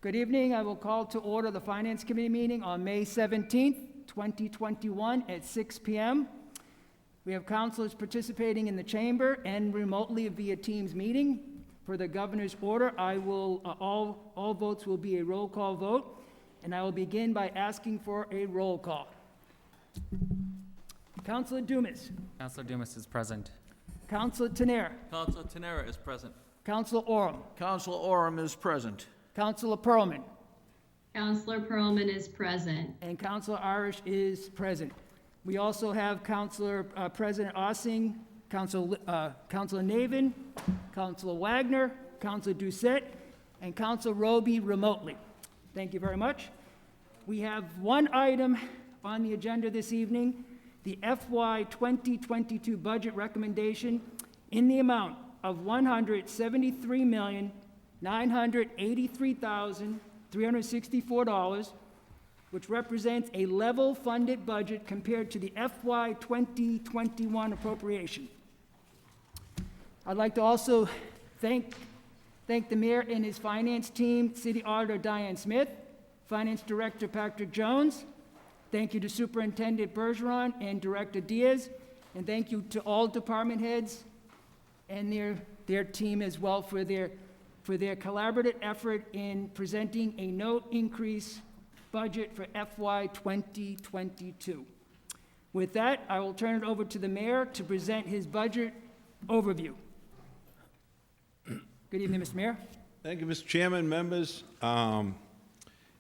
Good evening. I will call to order the Finance Committee meeting on May 17th, 2021 at 6 p.m. We have councilors participating in the chamber and remotely via Teams meeting. For the governor's order, all votes will be a roll call vote, and I will begin by asking for a roll call. Councilor Dumas. Councilor Dumas is present. Councilor Tenera. Councilor Tenera is present. Councilor Oram. Councilor Oram is present. Councilor Pearlman. Councilor Pearlman is present. And Councilor Irish is present. We also have Councilor President Ossing, Councilor Navin, Councilor Wagner, Councilor Doucette, and Councilor Roby remotely. Thank you very much. We have one item on the agenda this evening, the FY 2022 budget recommendation in the amount of $173,983,364, which represents a level funded budget compared to the FY 2021 appropriation. I'd like to also thank the mayor and his finance team, City Auditor Diane Smith, Finance Director Patrick Jones. Thank you to Superintendent Bergeron and Director Diaz, and thank you to all department heads and their team as well for their collaborative effort in presenting a no increase budget for FY 2022. With that, I will turn it over to the mayor to present his budget overview. Good evening, Mr. Mayor. Thank you, Mr. Chairman, members.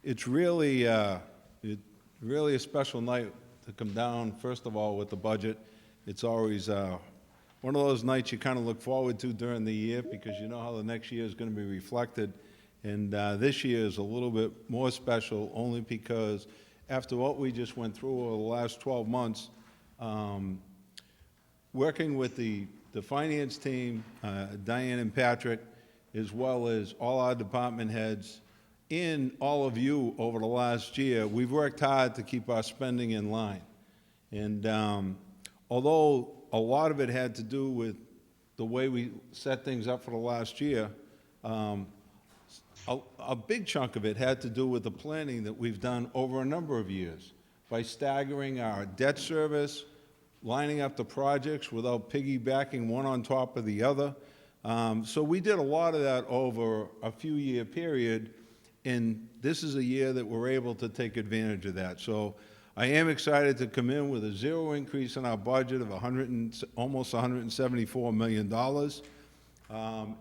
It's really a special night to come down, first of all, with the budget. It's always one of those nights you kind of look forward to during the year because you know how the next year is going to be reflected. And this year is a little bit more special only because after what we just went through over the last 12 months, working with the finance team, Diane and Patrick, as well as all our department heads, and all of you over the last year, we've worked hard to keep our spending in line. And although a lot of it had to do with the way we set things up for the last year, a big chunk of it had to do with the planning that we've done over a number of years by staggering our debt service, lining up the projects without piggybacking one on top of the other. So we did a lot of that over a few year period, and this is a year that we're able to take advantage of that. So I am excited to come in with a zero increase in our budget of almost $174 million.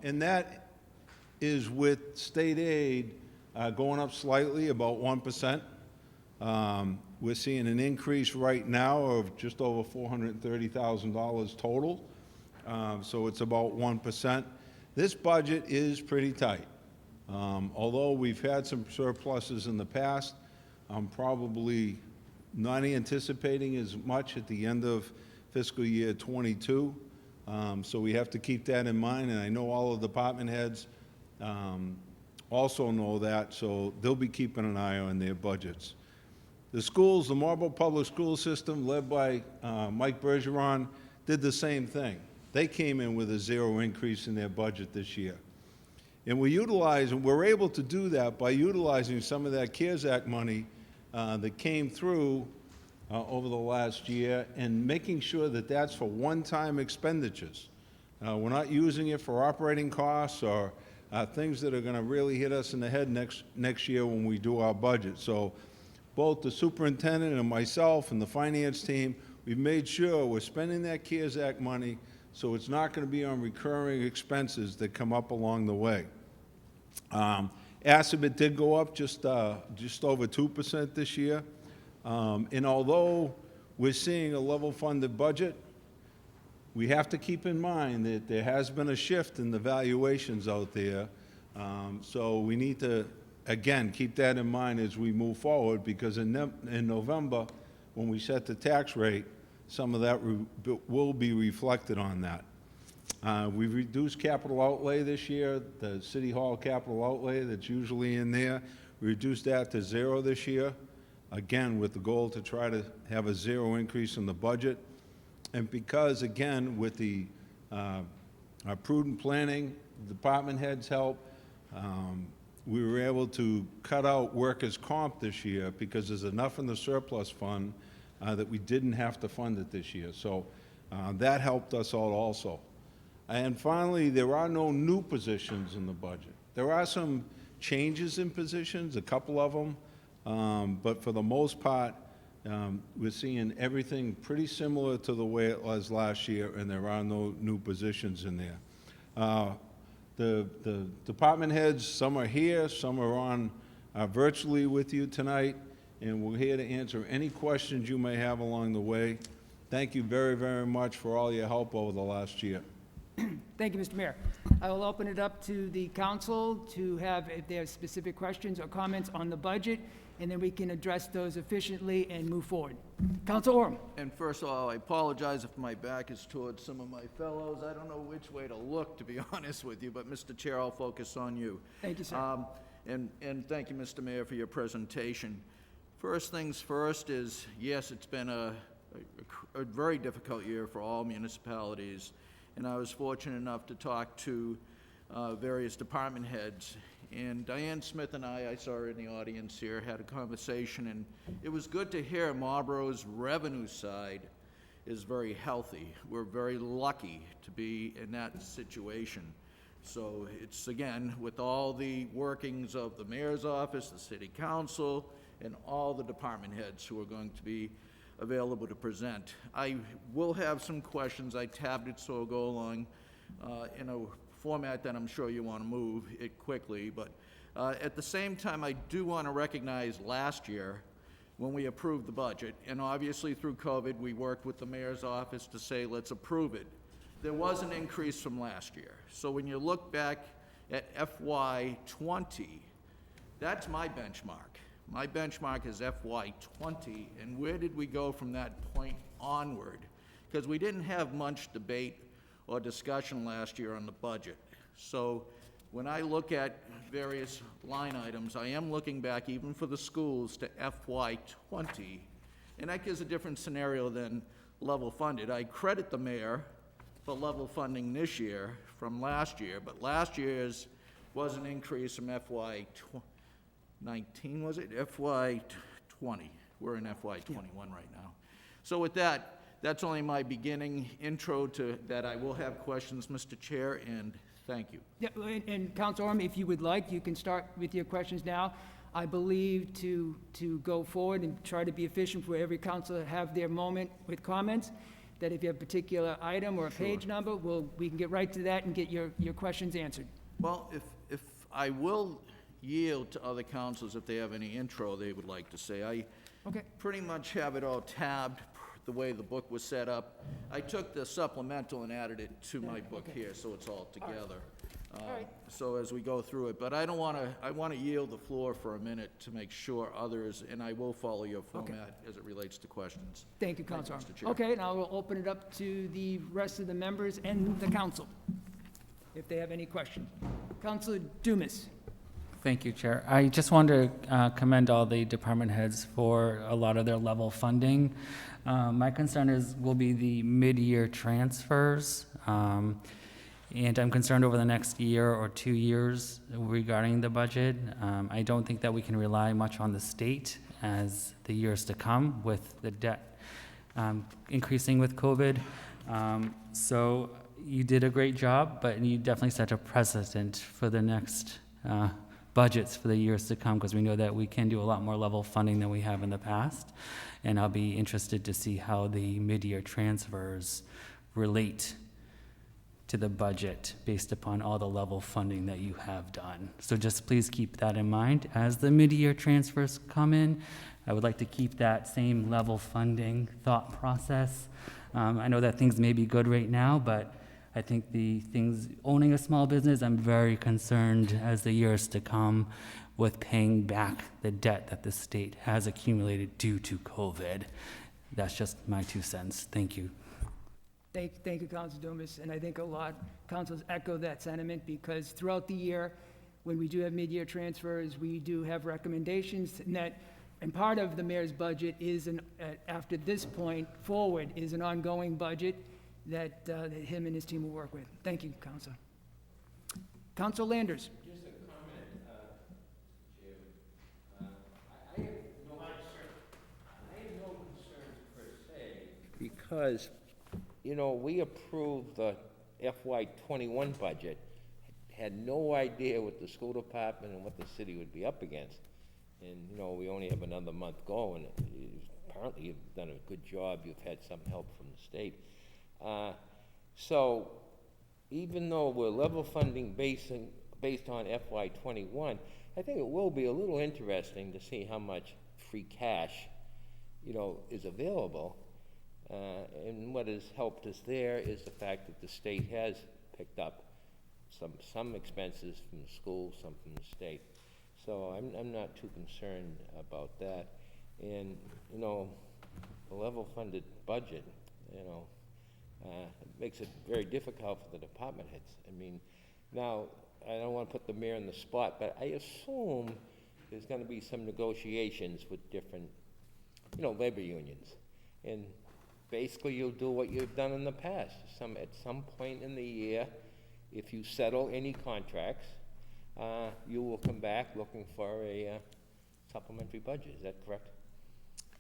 And that is with state aid going up slightly, about 1%. We're seeing an increase right now of just over $430,000 total. So it's about 1%. This budget is pretty tight. Although we've had some surpluses in the past, I'm probably not anticipating as much at the end of fiscal year 22. So we have to keep that in mind, and I know all of the department heads also know that, so they'll be keeping an eye on their budgets. The schools, the Marlborough Public School System, led by Mike Bergeron, did the same thing. They came in with a zero increase in their budget this year. And we're able to do that by utilizing some of that CARES Act money that came through over the last year and making sure that that's for one-time expenditures. We're not using it for operating costs or things that are going to really hit us in the head next year when we do our budget. So both the superintendent and myself and the finance team, we've made sure we're spending that CARES Act money so it's not going to be on recurring expenses that come up along the way. ASIBIT did go up just over 2% this year. And although we're seeing a level funded budget, we have to keep in mind that there has been a shift in the valuations out there. So we need to, again, keep that in mind as we move forward, because in November, when we set the tax rate, some of that will be reflected on that. We've reduced capital outlay this year. The City Hall capital outlay that's usually in there, we reduced that to zero this year, again, with the goal to try to have a zero increase in the budget. And because, again, with the our prudent planning, department heads help, we were able to cut out workers' comp this year because there's enough in the surplus fund that we didn't have to fund it this year. So that helped us out also. And finally, there are no new positions in the budget. There are some changes in positions, a couple of them, but for the most part, we're seeing everything pretty similar to the way it was last year, and there are no new positions in there. The department heads, some are here, some are on virtually with you tonight, and we're here to answer any questions you may have along the way. Thank you very, very much for all your help over the last year. Thank you, Mr. Mayor. I will open it up to the council to have, if they have specific questions or comments on the budget, and then we can address those efficiently and move forward. Council Orem. And first of all, I apologize if my back is towards some of my fellows. I don't know which way to look, to be honest with you, but Mr. Chair, I'll focus on you. Thank you, sir. And thank you, Mr. Mayor, for your presentation. First things first is, yes, it's been a very difficult year for all municipalities, and I was fortunate enough to talk to various department heads. And Diane Smith and I saw her in the audience here, had a conversation, and it was good to hear Marlborough's revenue side is very healthy. We're very lucky to be in that situation. So it's, again, with all the workings of the mayor's office, the city council, and all the department heads who are going to be available to present. I will have some questions. I tabbed it so I'll go along in a format that I'm sure you want to move it quickly, but at the same time, I do want to recognize last year when we approved the budget, and obviously through COVID, we worked with the mayor's office to say, let's approve it. There was an increase from last year. So when you look back at FY20, that's my benchmark. My benchmark is FY20, and where did we go from that point onward? Because we didn't have much debate or discussion last year on the budget. So when I look at various line items, I am looking back even for the schools to FY20, and that gives a different scenario than level funded. I credit the mayor for level funding this year from last year, but last year's was an increase from FY19, was it? FY20. We're in FY21 right now. So with that, that's only my beginning intro to that. I will have questions, Mr. Chair, and thank you. Yeah, and Council Orem, if you would like, you can start with your questions now. I believe to go forward and try to be efficient for every council to have their moment with comments, that if you have a particular item or a page number, we can get right to that and get your questions answered. Well, if I will yield to other councils if they have any intro they would like to say. I pretty much have it all tabbed the way the book was set up. I took the supplemental and added it to my book here, so it's all together. So as we go through it, but I want to yield the floor for a minute to make sure others, and I will follow your format as it relates to questions. Thank you, Councilor. Mr. Chair. Okay, now we'll open it up to the rest of the members and the council, if they have any questions. Councilor Dumas. Thank you, Chair. I just wanted to commend all the department heads for a lot of their level funding. My concern will be the mid-year transfers. And I'm concerned over the next year or 2 years regarding the budget. I don't think that we can rely much on the state as the years to come with the debt increasing with COVID. So you did a great job, but you definitely set a precedent for the next budgets for the years to come, because we know that we can do a lot more level funding than we have in the past. And I'll be interested to see how the mid-year transfers relate to the budget based upon all the level funding that you have done. So just please keep that in mind as the mid-year transfers come in. I would like to keep that same level funding thought process. I know that things may be good right now, but I think the things, owning a small business, I'm very concerned as the years to come with paying back the debt that the state has accumulated due to COVID. That's just my 2 cents. Thank you. Thank you, Councilor Dumas, and I think a lot of councils echo that sentiment, because throughout the year, when we do have mid-year transfers, we do have recommendations, and part of the mayor's budget is, after this point forward, is an ongoing budget that him and his team will work with. Thank you, Councilor. Councilor Landers. Just a comment. because, you know, we approved the FY '21 budget, had no idea what the school department and what the city would be up against. And, you know, we only have another month going. Apparently, you've done a good job. You've had some help from the state. So even though we're level funding based on FY '21, I think it will be a little interesting to see how much free cash, you know, is available. And what has helped us there is the fact that the state has picked up some expenses from the school, some from the state. So I'm not too concerned about that. And, you know, a level funded budget, you know, makes it very difficult for the department heads. I mean, now, I don't want to put the mayor on the spot, but I assume there's going to be some negotiations with different, you know, labor unions. And basically, you'll do what you've done in the past. At some point in the year, if you settle any contracts, you will come back looking for a supplementary budget. Is that correct?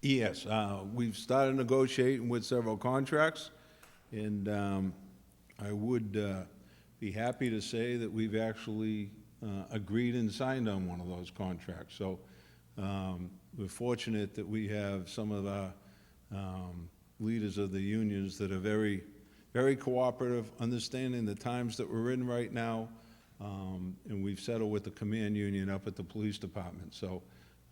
Yes, we've started negotiating with several contracts, and I would be happy to say that we've actually agreed and signed on one of those contracts. So we're fortunate that we have some of the leaders of the unions that are very, very cooperative, understanding the times that we're in right now, and we've settled with the command union up at the police department. So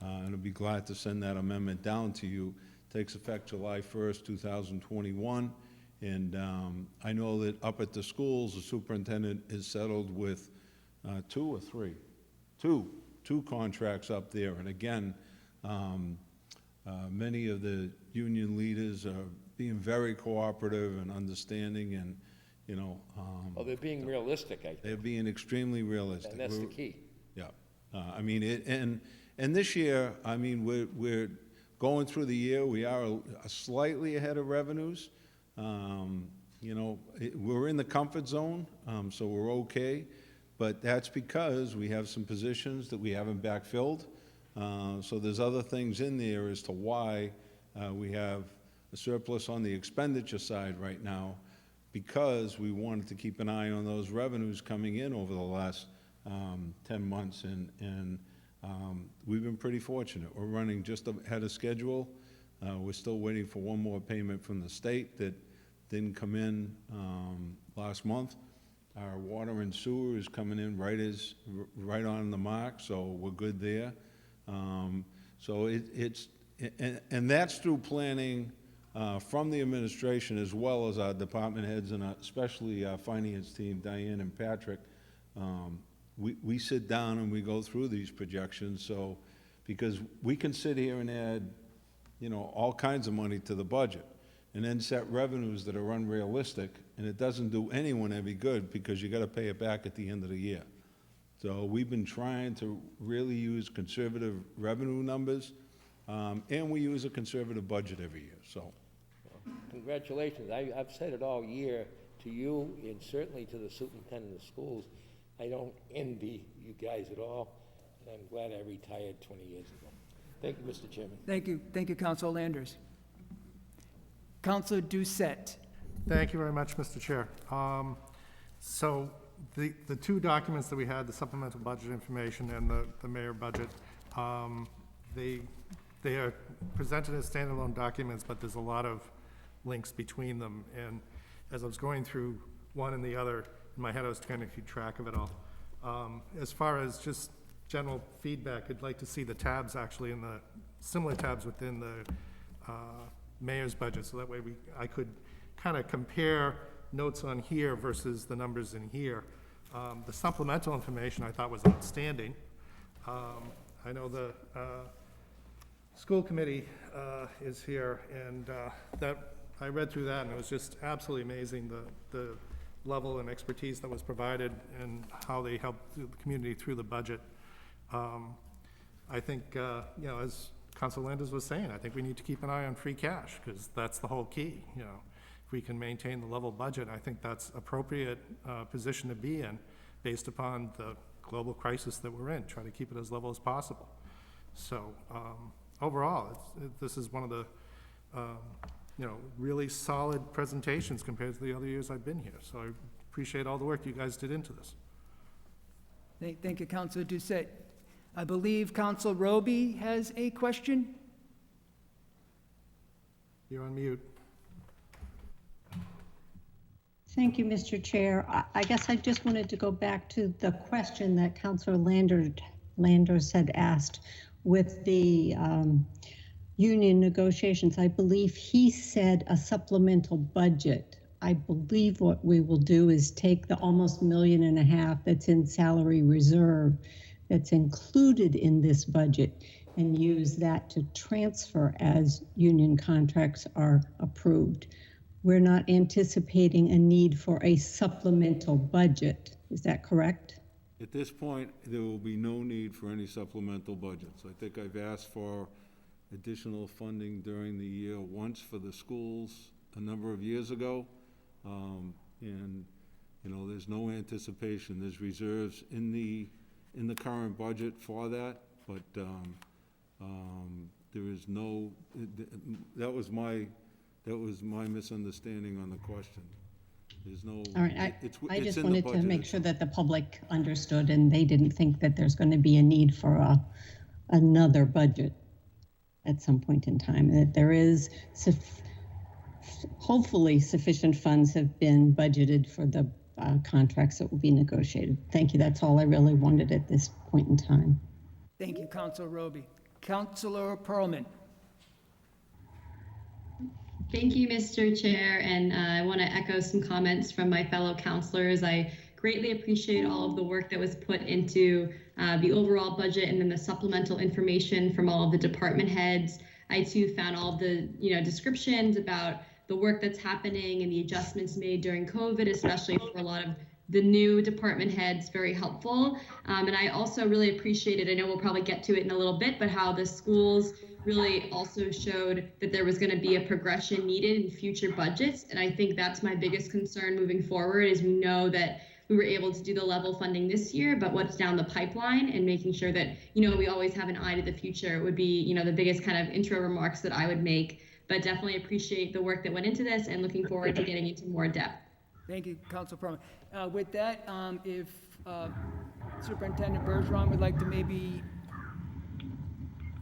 and I'll be glad to send that amendment down to you. Takes effect July 1st, 2021. And I know that up at the schools, the superintendent is settled with two contracts up there. And again, many of the union leaders are being very cooperative and understanding, and, you know. Well, they're being realistic, I think. They're being extremely realistic. And that's the key. Yeah. I mean, and this year, I mean, we're going through the year, we are slightly ahead of revenues. You know, we're in the comfort zone, so we're okay. But that's because we have some positions that we haven't backfilled. So there's other things in there as to why we have a surplus on the expenditure side right now, because we wanted to keep an eye on those revenues coming in over the last 10 months, and we've been pretty fortunate. We're running just ahead of schedule. We're still waiting for one more payment from the state that didn't come in last month. Our water and sewer is coming in right on the mark, so we're good there. So and that's through planning from the administration, as well as our department heads, and especially our finance team, Diane and Patrick. We sit down and we go through these projections, so, because we can sit here and add, you know, all kinds of money to the budget, and then set revenues that are unrealistic, and it doesn't do anyone any good, because you gotta pay it back at the end of the year. So we've been trying to really use conservative revenue numbers, and we use a conservative budget every year, so. Congratulations. I've said it all year to you, and certainly to the superintendent of schools. I don't envy you guys at all, and I'm glad I retired 20 years ago. Thank you, Mr. Chairman. Thank you, Councilor Landers. Councilor Doucette. Thank you very much, Mr. Chair. So the two documents that we had, the supplemental budget information and the mayor budget, they are presented as standalone documents, but there's a lot of links between them. And as I was going through one and the other, in my head I was trying to keep track of it all. As far as just general feedback, I'd like to see the tabs actually in the, similar tabs within the mayor's budget, so that way I could kind of compare notes on here versus the numbers in here. The supplemental information I thought was outstanding. I know the school committee is here, and that I read through that, and it was just absolutely amazing, the level and expertise that was provided and how they helped the community through the budget. I think, you know, as Council Landers was saying, I think we need to keep an eye on free cash, because that's the whole key. You know, if we can maintain the level budget, I think that's appropriate position to be in based upon the global crisis that we're in. Try to keep it as level as possible. So overall, this is one of the really solid presentations compared to the other years I've been here. So I appreciate all the work you guys did into this. Thank you, Councilor Doucette. I believe Council Roby has a question. You're on mute. Thank you, Mr. Chair. I guess I just wanted to go back to the question that Councilor Landers had asked with the union negotiations. I believe he said a supplemental budget. I believe what we will do is take the almost $1.5 million that's in salary reserve that's included in this budget and use that to transfer as union contracts are approved. We're not anticipating a need for a supplemental budget. Is that correct? At this point, there will be no need for any supplemental budgets. I think I've asked for additional funding during the year once for the schools a number of years ago. And, there's no anticipation. There's reserves in the current budget for that, but there is no, that was my misunderstanding on the question. There's no. All right, I just in the wanted to budget make sure itself. that the public understood and they didn't think that there's going to be a need for another budget at some point in time, that there is hopefully sufficient funds have been budgeted for the contracts that will be negotiated. Thank you. That's all I really wanted at this point in time. Thank you, Councilor Roby. Councilor Pearlman. Thank you, Mr. Chair, and I want to echo some comments from my fellow councilors. I greatly appreciate all of the work that was put into the overall budget and then the supplemental information from all of the department heads. I too found all of the descriptions about the work that's happening and the adjustments made during COVID, especially for a lot of the new department heads, very helpful. And I also really appreciated, I know we'll probably get to it in a little bit, but how the schools really also showed that there was going to be a progression needed in future budgets. And I think that's my biggest concern moving forward, is we know that we were able to do the level funding this year, but what's down the pipeline and making sure that, we always have an eye to the future would be, the biggest kind of intro remarks that I would make. But definitely appreciate the work that went into this and looking forward to getting into more depth. Thank you, Councilor Pearlman. With that, if Superintendent Bergeron would like to maybe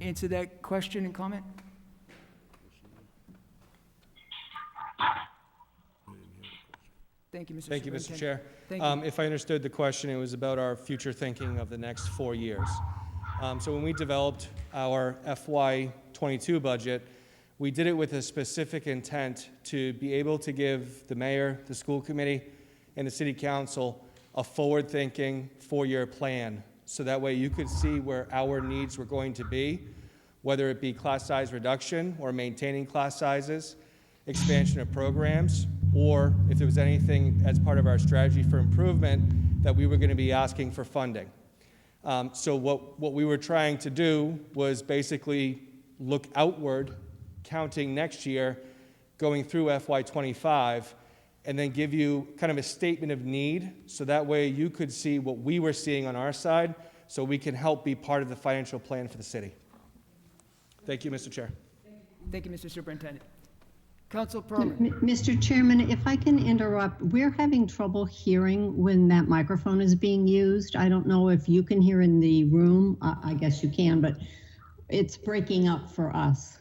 answer that question and comment? Thank you, Mr. Thank you, Mr. Superintendent. Chair. Thank you. If I understood the question, it was about our future thinking of the next 4 years. So when we developed our FY22 budget, we did it with a specific intent to be able to give the mayor, the school committee, and the city council a forward-thinking 4-year plan. So that way you could see where our needs were going to be, whether it be class size reduction or maintaining class sizes, expansion of programs, or if there was anything as part of our strategy for improvement that we were going to be asking for funding. So what we were trying to do was basically look outward, counting next year, going through FY25, and then give you kind of a statement of need, so that way you could see what we were seeing on our side, so we can help be part of the financial plan for the city. Thank you, Mr. Chair. Thank you, Mr. Superintendent. Council Pearlman. Mr. Chairman, if I can interrupt, we're having trouble hearing when that microphone is being used. I don't know if you can hear in the room. I guess you can, but it's breaking up for us.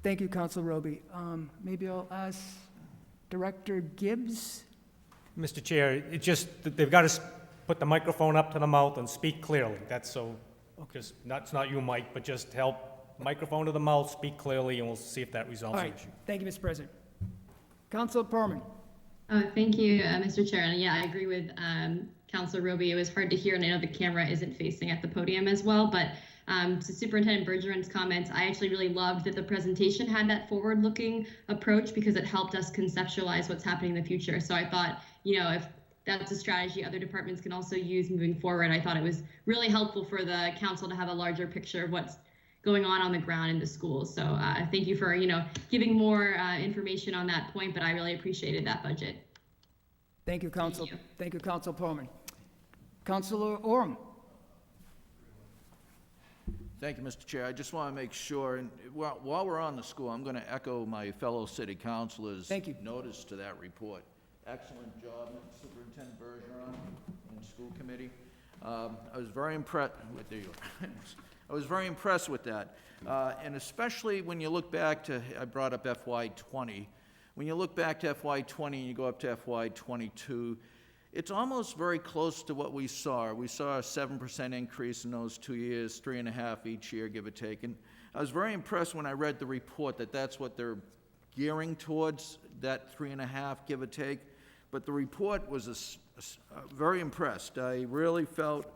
Thank you, Council Roby. Maybe I'll ask Director Gibbs. Mr. Chair, it just, they've got to put the microphone up to the mouth and speak clearly. That's so, just, that's not you, Mike, but just help microphone to the mouth, speak clearly, and we'll see if that resolves All the right, issue. thank you, Mr. President. Council Pearlman. Thank you, Mr. Chair. And yeah, I agree with Councilor Roby. It was hard to hear, and I know the camera isn't facing at the podium as well, but to Superintendent Bergeron's comments, I actually really loved that the presentation had that forward-looking approach, because it helped us conceptualize what's happening in the future. So I thought, if that's a strategy other departments can also use moving forward, I thought it was really helpful for the council to have a larger picture of what's going on the ground in the schools. So thank you for, giving more information on that point, but I really appreciated that budget. Thank you, Council. Thank you. Thank you, Council Pearlman. Councilor Orem. Thank you, Mr. Chair. I just want to make sure, and while we're on the school, I'm going to echo my fellow city councilors' Thank you. notice to that report. Excellent job, Superintendent Bergeron and school committee. I was very impressed with I was very impressed with that, and especially when you look back to, I brought up FY20. When you look back to FY20 and you go up to FY22, it's almost very close to what we saw. We saw a 7% increase in those 2 years, 3.5 each year, give or take. And I was very impressed when I read the report that that's what they're gearing towards, that 3.5, give or take. But the report was very impressed. I really felt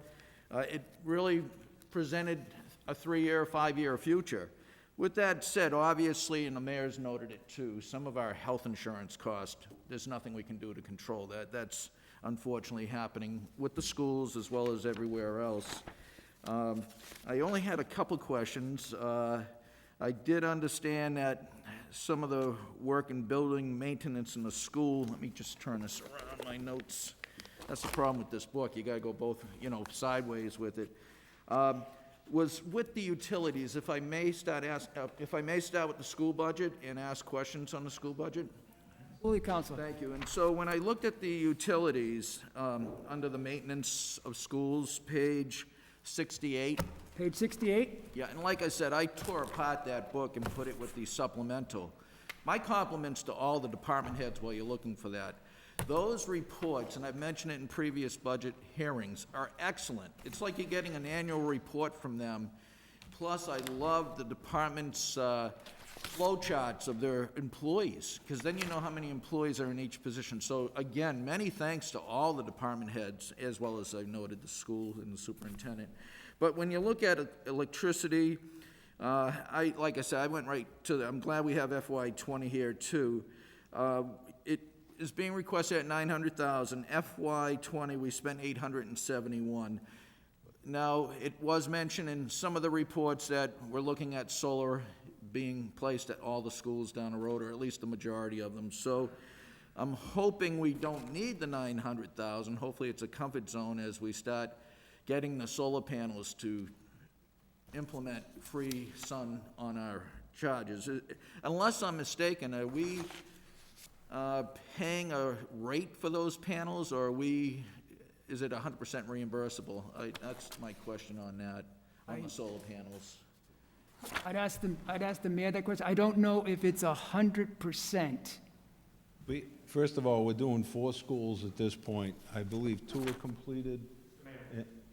it really presented a 3-year, 5-year future. With that said, obviously, and the mayor's noted it too, some of our health insurance cost, there's nothing we can do to control that. That's unfortunately happening with the schools as well as everywhere else. I only had a couple questions. I did understand that some of the work in building maintenance in the school, let me just turn this around, my notes. That's the problem with this book, you gotta go both, sideways with it. Was with the utilities, if I may start with the school budget and ask questions on the school budget? Absolutely, Counselor. Thank you. And so when I looked at the utilities, under the maintenance of schools, page 68. Page 68? Yeah, and like I said, I tore apart that book and put it with the supplemental. My compliments to all the department heads while you're looking for that. Those reports, and I've mentioned it in previous budget hearings, are excellent. It's like you're getting an annual report from them. Plus, I love the department's flow charts of their employees, because then you know how many employees are in each position. So again, many thanks to all the department heads, as well as I noted the school and the superintendent. But when you look at electricity, like I said, I went right to I'm glad we have FY20 here too. It is being requested at $900,000. FY20 we spent $871. Now, it was mentioned in some of the reports that we're looking at solar being placed at all the schools down the road, or at least the majority of them. So I'm hoping we don't need the $900,000. Hopefully it's a comfort zone as we start getting the solar panels to implement free sun on our charges. Unless I'm mistaken, are we paying a rate for those panels, or is it 100% reimbursable? That's my question on that, on the solar panels. I'd ask the mayor that question. I don't know if it's 100%. First of all, we're doing 4 schools at this point. I believe 2 are completed,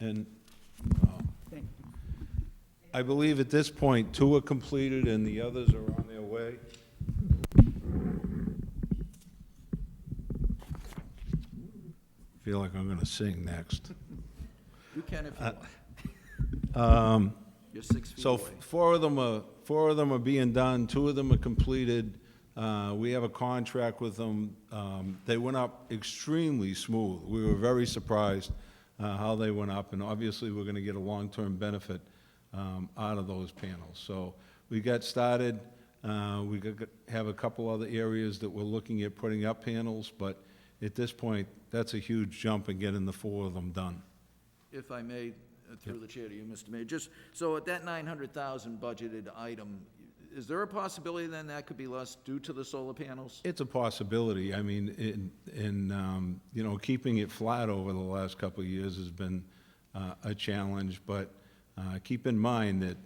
and Thank you. I believe at this point 2 are completed and the others are on their way. I feel like I'm going to sing next. You can if you want. You're 6 feet So away. 4 of them are being done, 2 of them are completed. We have a contract with them. They went up extremely smooth. We were very surprised how they went up, and obviously we're going to get a long-term benefit out of those panels. So we got started. We have a couple other areas that we're looking at putting up panels, but at this point, that's a huge jump in getting the 4 of them done. If I may, through the chair to you, Mr. Mayor, just, so at that $900,000 budgeted item, is there a possibility then that could be less due to the solar panels? It's a possibility. I mean, keeping it flat over the last couple of years has been a challenge, but keep in mind that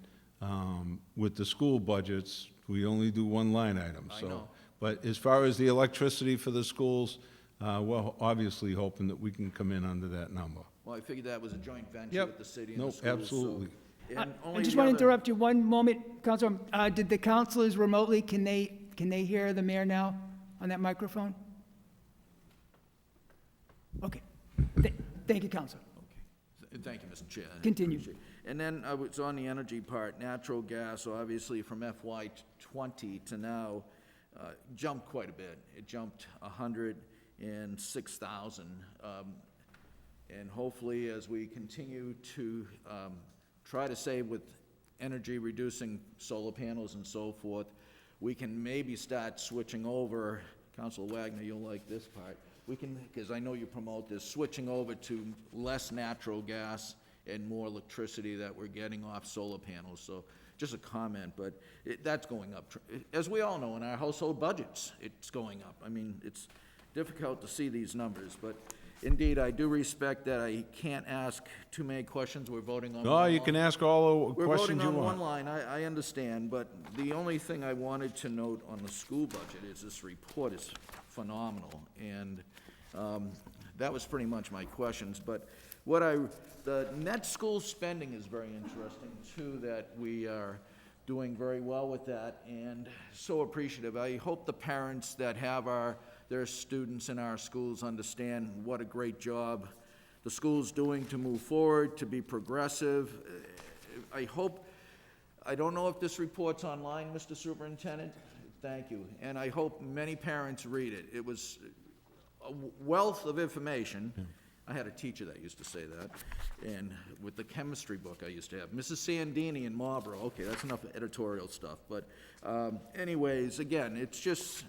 with the school budgets, we only do 1 line item. I So, know. but as far as the electricity for the schools, we're obviously hoping that we can come in under that number. Well, I figured that was a joint venture Yep. with the city and the Nope, schools. so- absolutely. And I only just the want to other- interrupt you one moment, Counselor. Did the counselors remotely, can they hear the mayor now on that microphone? Okay. Thank you, Counselor. Thank you, Mr. Chair. Continue. And then I was on the energy part, natural gas, obviously from FY20 to now, jumped quite a bit. It jumped 106,000. And hopefully, as we continue to try to save with energy reducing solar panels and so forth, we can maybe start switching over. Councilor Wagner, you'll like this part. We can, because I know you promote this, switching over to less natural gas and more electricity that we're getting off solar panels. So just a comment, but that's going up. As we all know, in our household budgets, it's going up. I mean, it's difficult to see these numbers, but indeed, I do respect that I can't ask too many questions. We're voting on No, one you line. can ask all the We're questions voting you on one want. line, I understand, but the only thing I wanted to note on the school budget is this report is phenomenal, and that was pretty much my questions. But the net school spending is very interesting, too, that we are doing very well with that, and so appreciative. I hope the parents that have their students in our schools understand what a great job the school's doing to move forward, to be progressive. I don't know if this report's online, Mr. Superintendent. Thank you. And I hope many parents read it. It was a wealth of information. I had a teacher that used to say that, and with the chemistry book I used to have. Mrs. Sandini in Marlborough. Okay, that's enough editorial stuff. But anyways, again, it's just,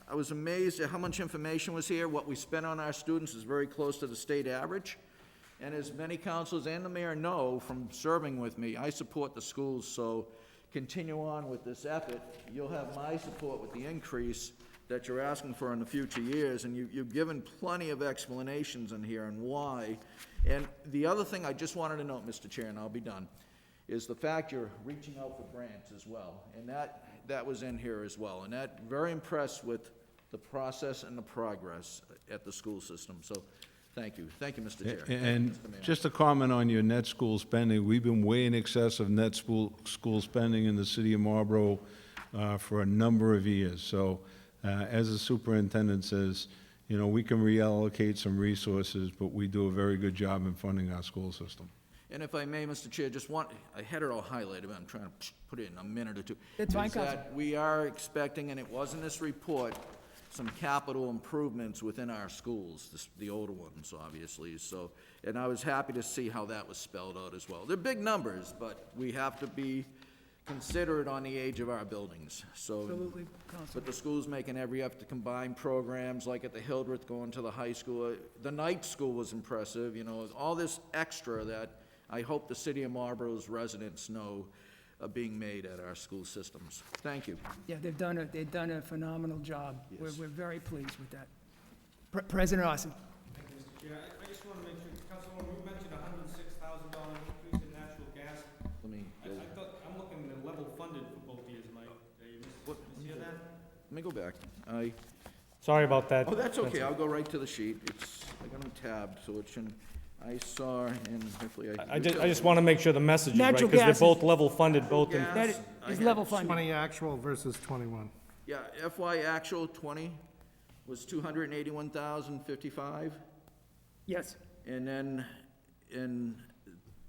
I was amazed at how much information was here. What we spent on our students is very close to the state average. And as many councilors and the mayor know from serving with me, I support the schools, so continue on with this effort. You'll have my support with the increase that you're asking for in the future years, and you've given plenty of explanations in here and why. And the other thing I just wanted to note, Mr. Chair, and I'll be done, is the fact you're reaching out for grants as well, and that was in here as well, and that, very impressed with the process and the progress at the school system. So thank you, Mr. Chair. And Mr. Mayor. just a comment on your net school spending, we've been way in excess of net school spending in the city of Marlborough for a number of years. So as the superintendent says, you know, we can reallocate some resources, but we do a very good job in funding our school system. And if I may, Mr. Chair, I had it all highlighted, but I'm trying to put it in a minute or two. That's fine, Is that we are expecting, and it was in this report, some capital improvements within our schools, the older ones, obviously. So, and I was happy to see how that was spelled out as well. They're big numbers, but we have to be considerate on the age of our buildings. So, Absolutely, Council. but the school's making every effort to combine programs, like at the Hildreth going to the high school. The night school was impressive, you know, all this extra that I hope the city of Marlborough's residents know being made at our school systems. Thank you. Yeah, they've done a phenomenal job. We're very pleased with that. President Austin. Thank you, Mr. Chair. I just want to make sure, Councilwoman, you mentioned a $106,000 increase in natural gas. Let me, I'm looking at level funded for both years, Mike. You see that? let me go back. Sorry about that. Oh, that's okay, I'll go right to the sheet. I got them tabbed, so it shouldn't, I saw, and hopefully I just want to make sure the message is right, Natural because they're gas both level funded, both in. Gas. That I is had level funded. 20 actual versus 21. Yeah, FY actual 20 was 281,055, Yes. and then,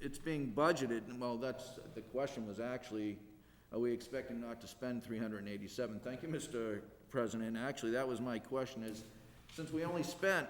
it's being budgeted, and well, the question was actually, are we expecting not to spend 387? Thank you, Mr. President. Actually, that was my question, is, since we only spent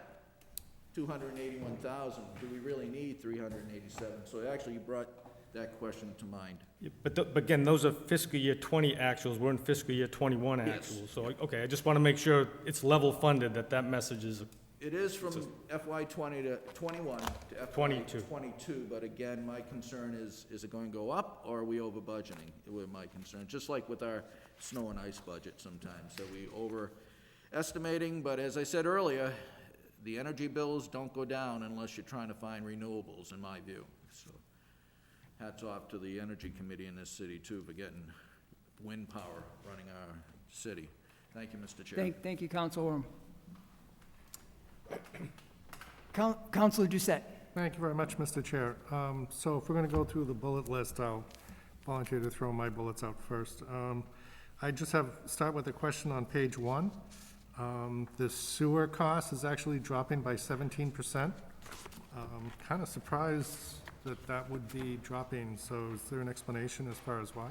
281,000, do we really need 387? So actually, you brought that question to mind. But again, those are fiscal year 20 actuals, we're in fiscal year 21 Yes. actuals. So, okay, I just want to make sure it's level funded, that message is, It is from FY 20 to 21 to FY 22. 22, but again, my concern is it going to go up, or are we over budgeting? With my concern, just like with our snow and ice budget sometimes, that we overestimating, but as I said earlier, the energy bills don't go down unless you're trying to find renewables, in my view. So hats off to the Energy Committee in this city, too, for getting wind power running our city. Thank you, Mr. Chair. Thank you, Councilwoman. Councilor Doucette. Thank you very much, Mr. Chair. So if we're going to go through the bullet list, I'll volunteer to throw my bullets out first. I just start with a question on page 1. The sewer cost is actually dropping by 17%. Kind of surprised that would be dropping, so is there an explanation as far as why?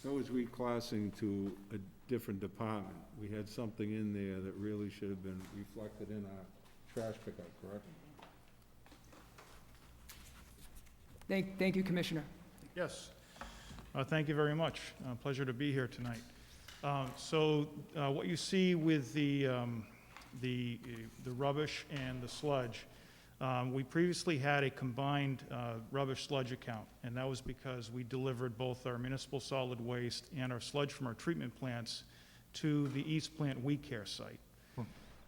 That was reclassing to a different department. We had something in there that really should have been reflected in our trash pickup, correct? Thank you, Commissioner. Yes. Thank you very much. Pleasure to be here tonight. So what you see with the rubbish and the sludge, We previously had a combined rubbish sludge account, and that was because we delivered both our municipal solid waste and our sludge from our treatment plants to the East Plant We Care site.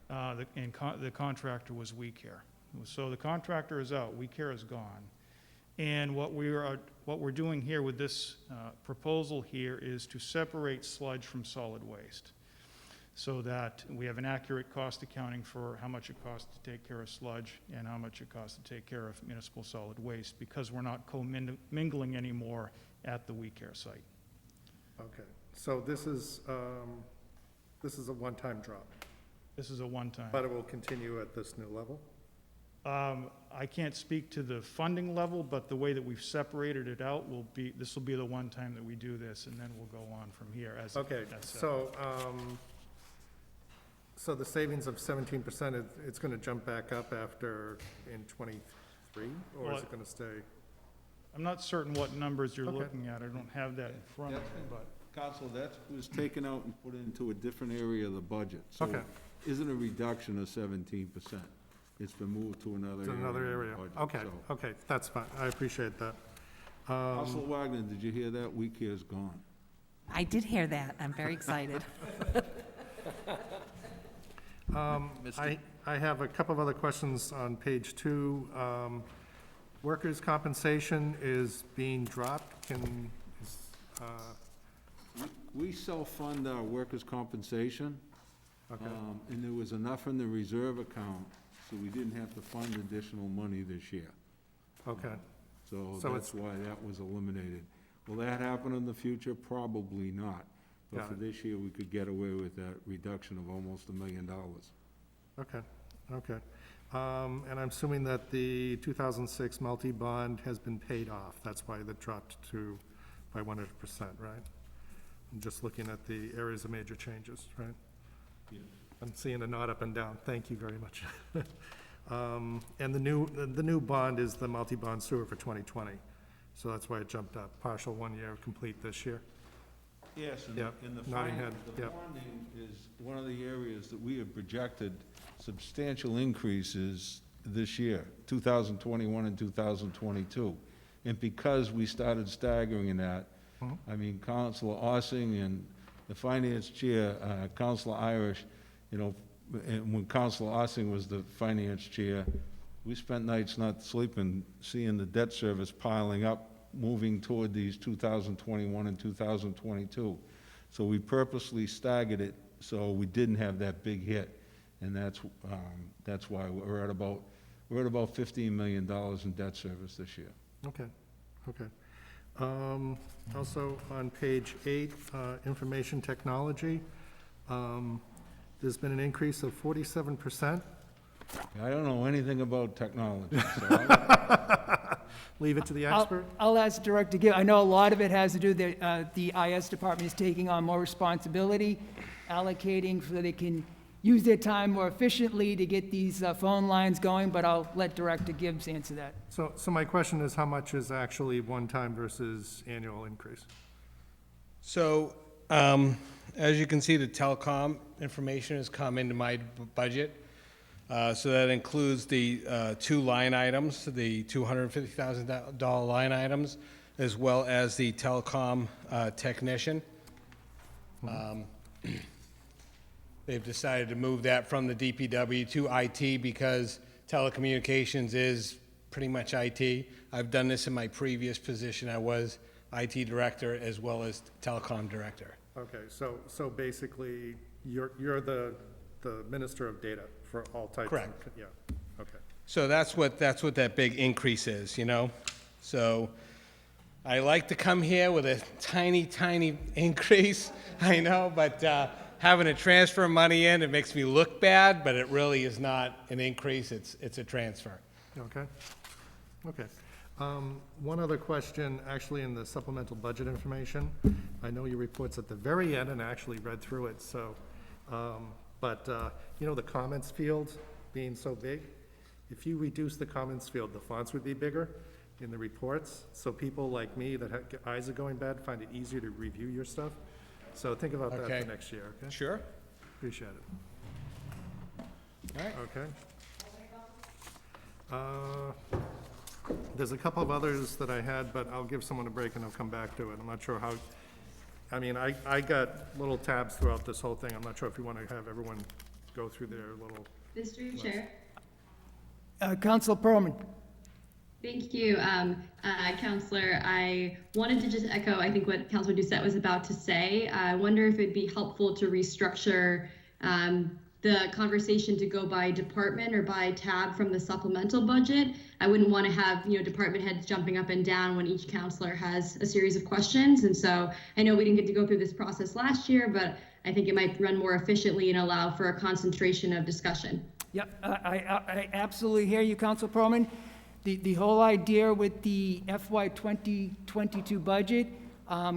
The contractor was We Care. So the contractor is out, We Care is gone. And what we're doing here with this proposal here is to separate sludge from solid waste, so that we have an accurate cost accounting for how much it costs to take care of sludge and how much it costs to take care of municipal solid waste, because we're not co-mingling anymore at the We Care site. Okay, so this is a one-time drop, This is a one-time. but it will continue at this new level? I can't speak to the funding level, but the way that we've separated it out this will be the one time that we do this, and then we'll go on from here as. Okay, so the savings of 17%, it's gonna jump back up after in '23, or Well, is it gonna stay? I'm not certain what numbers you're Okay. looking at. I don't have that in front of me, but. Council, that was taken out and put into a different area of the budget. Okay. So isn't a reduction of 17%. It's been moved to another To area. another of the area? budget, Okay, so. okay, that's fine, I appreciate that. Council Wagner, did you hear that? We Care's gone. I did hear that. I'm very excited. I have a couple of other questions on page 2. Workers' compensation is being dropped, We self-fund our workers' compensation. okay, And there was enough in the reserve account, so we didn't have to fund additional money this year. okay, So So that's why that was eliminated. Will that happen in the future? Probably not. But Got for it. this year, we could get away with that reduction of almost $1 million. okay, okay. And I'm assuming that the 2006 multi-bond has been paid off, that's why that dropped by 100%, right? I'm just looking at the areas of major changes, right? Yeah. I'm seeing a nod up and down, thank you very much. And the new bond is the multi-bond sewer for 2020, so that's why it jumped up, partial 1 year, complete this year. Yes, and Yep, the nodding head, the yep. bonding is one of the areas that we have projected substantial increases this year, 2021 and 2022. And because we started staggering that, I mean, Councilor Ossing and the finance chair, Councilor Irish, and when Councilor Ossing was the finance chair, we spent nights not sleeping, seeing the debt service piling up, moving toward these 2021 and 2022. So we purposely staggered it so we didn't have that big hit, and that's why we're at about $15 million in debt service this year. Okay, okay. Also, on page 8, information technology, there's been an increase of 47%. I don't know anything about technology, so Leave it to the expert. I'll ask Director Gibb. I know a lot of it has to do, the IS department is taking on more responsibility, allocating so they can use their time more efficiently to get these phone lines going, but I'll let Director Gibbs answer that. So my question is, how much is actually one-time versus annual increase? So, as you can see, the telecom information has come into my budget. So that includes the 2 line items, the $250,000 line items, as well as the telecom technician. They've decided to move that from the DPW to IT because telecommunications is pretty much IT. I've done this in my previous position. I was IT director as well as telecom director. Okay, so basically, you're the minister of data for all types. Correct. Yeah, okay. So that's what that big increase is, So I like to come here with a tiny, tiny increase, I know, but having to transfer money in, it makes me look bad, but it really is not an increase, it's a transfer. Okay, okay. One other question, actually in the supplemental budget information. I know your report's at the very end, and I actually read through it, so, but the comments field being so big, if you reduce the comments field, the fonts would be bigger in the reports, so people like me that have eyes are going bad find it easier to review your stuff. So think about that Okay. for next year, okay? Sure. Appreciate it. All right. Okay. there's a couple of others that I had, but I'll give someone a break and I'll come back to it. I'm not sure how, I mean, I got little tabs throughout this whole thing. I'm not sure if you want to have everyone go through their little. Mr. Chair. Council Perlman. Thank you, Counselor. I wanted to just echo, I think, what Councilor Doucette was about to say. I wonder if it'd be helpful to restructure the conversation to go by department or by tab from the supplemental budget. I wouldn't want to have, department heads jumping up and down when each counselor has a series of questions. And so I know we didn't get to go through this process last year, but I think it might run more efficiently and allow for a concentration of discussion. Yep, I absolutely hear you, Council Perlman. The whole idea with the FY 2022 budget,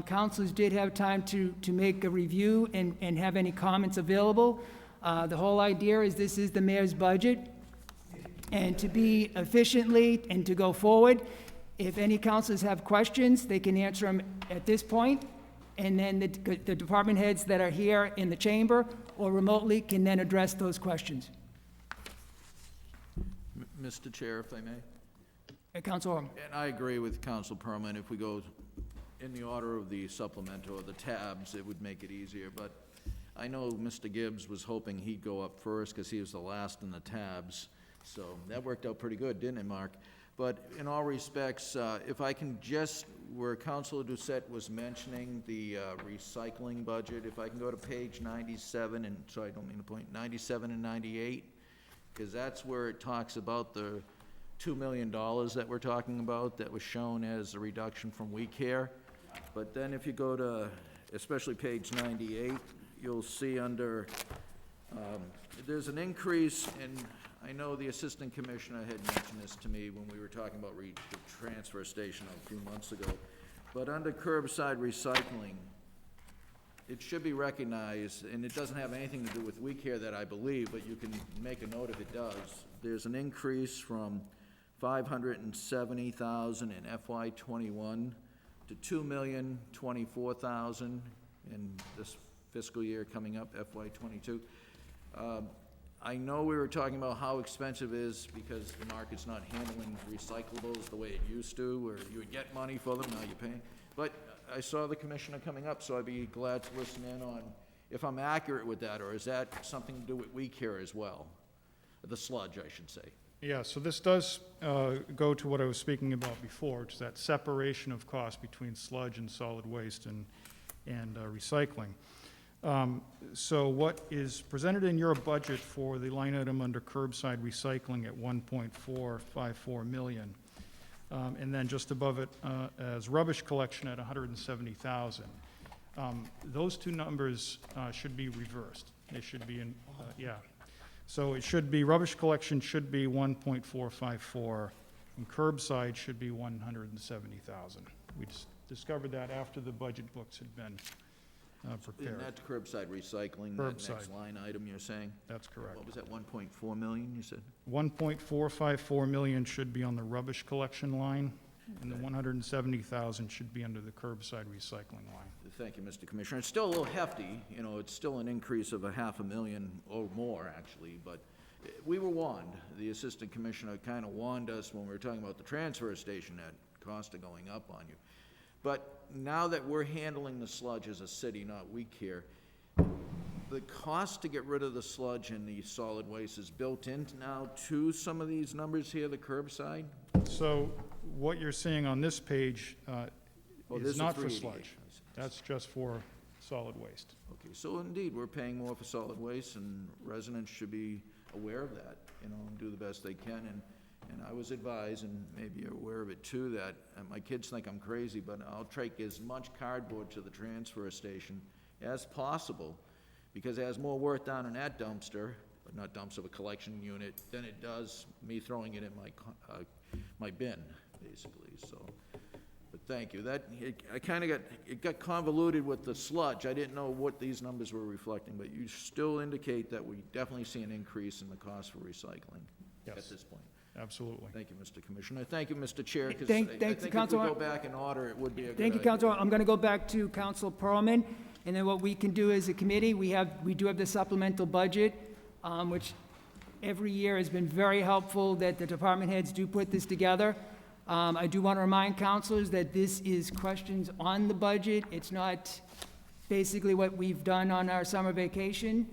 councilors did have time to make a review and have any comments available. The whole idea is this is the mayor's budget, and to be efficiently and to go forward, if any councilors have questions, they can answer them at this point, and then the department heads that are here in the chamber or remotely can then address those questions. Mr. Chair, if I may. Council Orman. And I agree with Council Perlman. If we go in the order of the supplemental or the tabs, it would make it easier. But I know Mr. Gibbs was hoping he'd go up first because he was the last in the tabs. So that worked out pretty good, didn't it, Mark? But in all respects, if I can just, where Councilor Doucette was mentioning the recycling budget, if I can go to page 97, and sorry, I don't mean to point, 97 and 98, because that's where it talks about the $2 million that we're talking about that was shown as a reduction from We Care. But then if you go to, especially page 98, you'll see under, there's an increase in, I know the Assistant Commissioner had mentioned this to me when we were talking about the transfer station a few months ago, but under curbside recycling, it should be recognized, and it doesn't have anything to do with We Care that I believe, but you can make a note if it does. There's an increase from $570,000 in FY '21 to $2,024,000 in this fiscal year coming up, FY '22. I know we were talking about how expensive it is because the market's not handling recyclables the way it used to, where you would get money for them, now you're paying. But I saw the commissioner coming up, so I'd be glad to listen in on if I'm accurate with that, or is that something to do with We Care as well? The sludge, I should say. Yeah, so this does go to what I was speaking about before, which is that separation of cost between sludge and solid waste and recycling. So what is presented in your budget for the line item under curbside recycling at $1.454 million, and then just above it as rubbish collection at $170,000. Those two numbers should be reversed. They should be in, yeah. So it should be, rubbish collection should be 1.454, and curbside should be 170,000. We just discovered that after the budget books had been prepared. And that's curbside recycling, that next line item you're saying? That's correct. What was that, 1.4 million, you said? 1.454 million should be on the rubbish collection line, and the 170,000 should be under the curbside recycling line. Thank you, Mr. Commissioner. It's still a little hefty, it's still an increase of $500,000 or more, actually, but we were warned. The Assistant Commissioner kind of warned us when we were talking about the transfer station that costs are going up on you. But now that we're handling the sludge as a city, not We Care, the cost to get rid of the sludge and the solid waste is built into now to some of these numbers here, the curbside? So what you're seeing on this page is not for 388. sludge. That's just for solid waste. Okay, so indeed, we're paying more for solid waste, and residents should be aware of that, and do the best they can. And I was advised, and maybe you're aware of it too, that my kids think I'm crazy, but I'll take as much cardboard to the transfer station as possible, because it has more worth down in that dumpster, but not dumpster, but collection unit, than it does me throwing it in my bin, basically, so. But thank you. It got convoluted with the sludge. I didn't know what these numbers were reflecting, but you still indicate that we definitely see an increase in the cost for recycling at this point. Absolutely. Thank you, Mr. Commissioner. Thank you, Mr. Chair, because I Thank think you, if we Councilor. go back in order, it would be a good Thank you, idea. Council. I'm going to go back to Council Perlman, and then what we can do as a committee, we do have the supplemental budget, which every year has been very helpful that the department heads do put this together. I do want to remind counselors that this is questions on the budget. It's not basically what we've done on our summer vacation.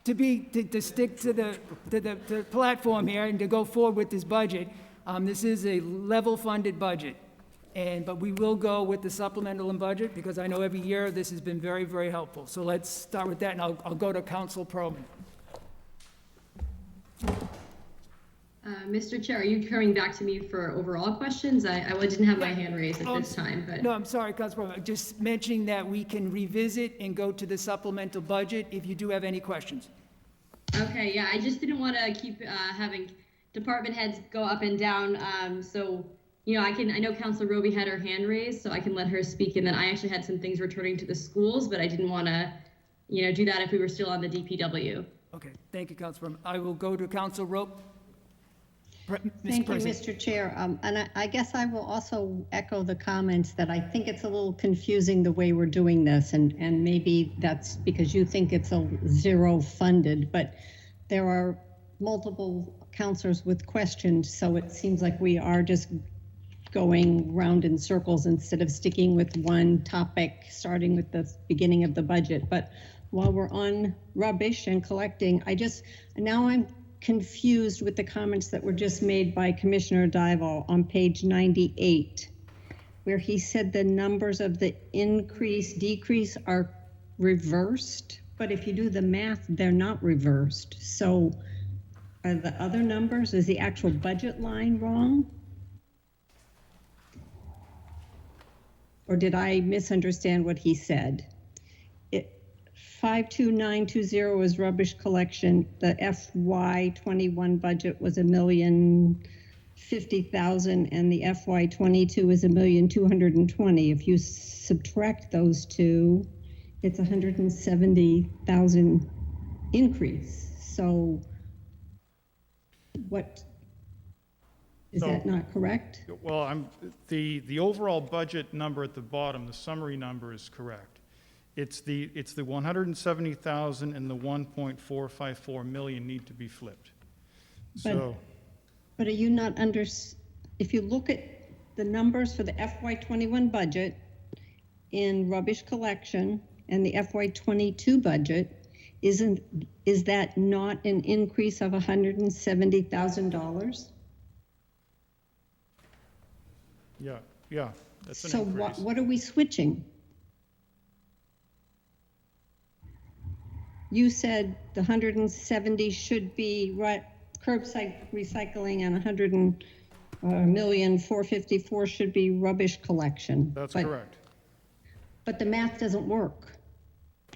To stick to the platform here and to go forward with this budget, this is a level-funded budget. But we will go with the supplemental and budget, because I know every year this has been very, very helpful. So let's start with that, and I'll go to Council Proman. Mr. Chair, are you coming back to me for overall questions? I didn't have my hand raised at this time, but. No, I'm sorry, Council Proman. Just mentioning that we can revisit and go to the supplemental budget if you do have any questions. Okay, yeah, I just didn't want to keep having department heads go up and down. So, you know, I know Councilor Roby had her hand raised, so I can let her speak. And then I actually had some things returning to the schools, but I didn't want to, you know, do that if we were still on the DPW. Okay, thank you, Council Proman. I will go to Council Rope. Thank you, Mr. Chair. And I guess I will also echo the comments that I think it's a little confusing the way we're doing this, and maybe that's because you think it's a zero funded, but there are multiple counselors with questions, so it seems like we are just going round in circles instead of sticking with one topic, starting with the beginning of the budget. But while we're on rubbish and collecting, now I'm confused with the comments that were just made by Commissioner Dival on page 98, where he said the numbers of the decrease are reversed, but if you do the math, they're not reversed. So are the other numbers, is the actual budget line wrong? Or did I misunderstand what he said? 52920 is rubbish collection. The FY21 budget was $1,050,000, and the FY22 is $1,220,000. If you subtract those two, it's $170,000 increase. So, what is that not correct? Well, the overall budget number at the bottom, the summary number is correct. It's the 170,000 and the 1.454 million need to be flipped. So, but are you not if you look at the numbers for the FY21 budget in rubbish collection and the FY22 budget, is that not an increase of $170,000? yeah, that's an So increase. what are we switching? You said the 170 should be curbside recycling, and 100,454 should be rubbish collection. That's correct. But the math doesn't work.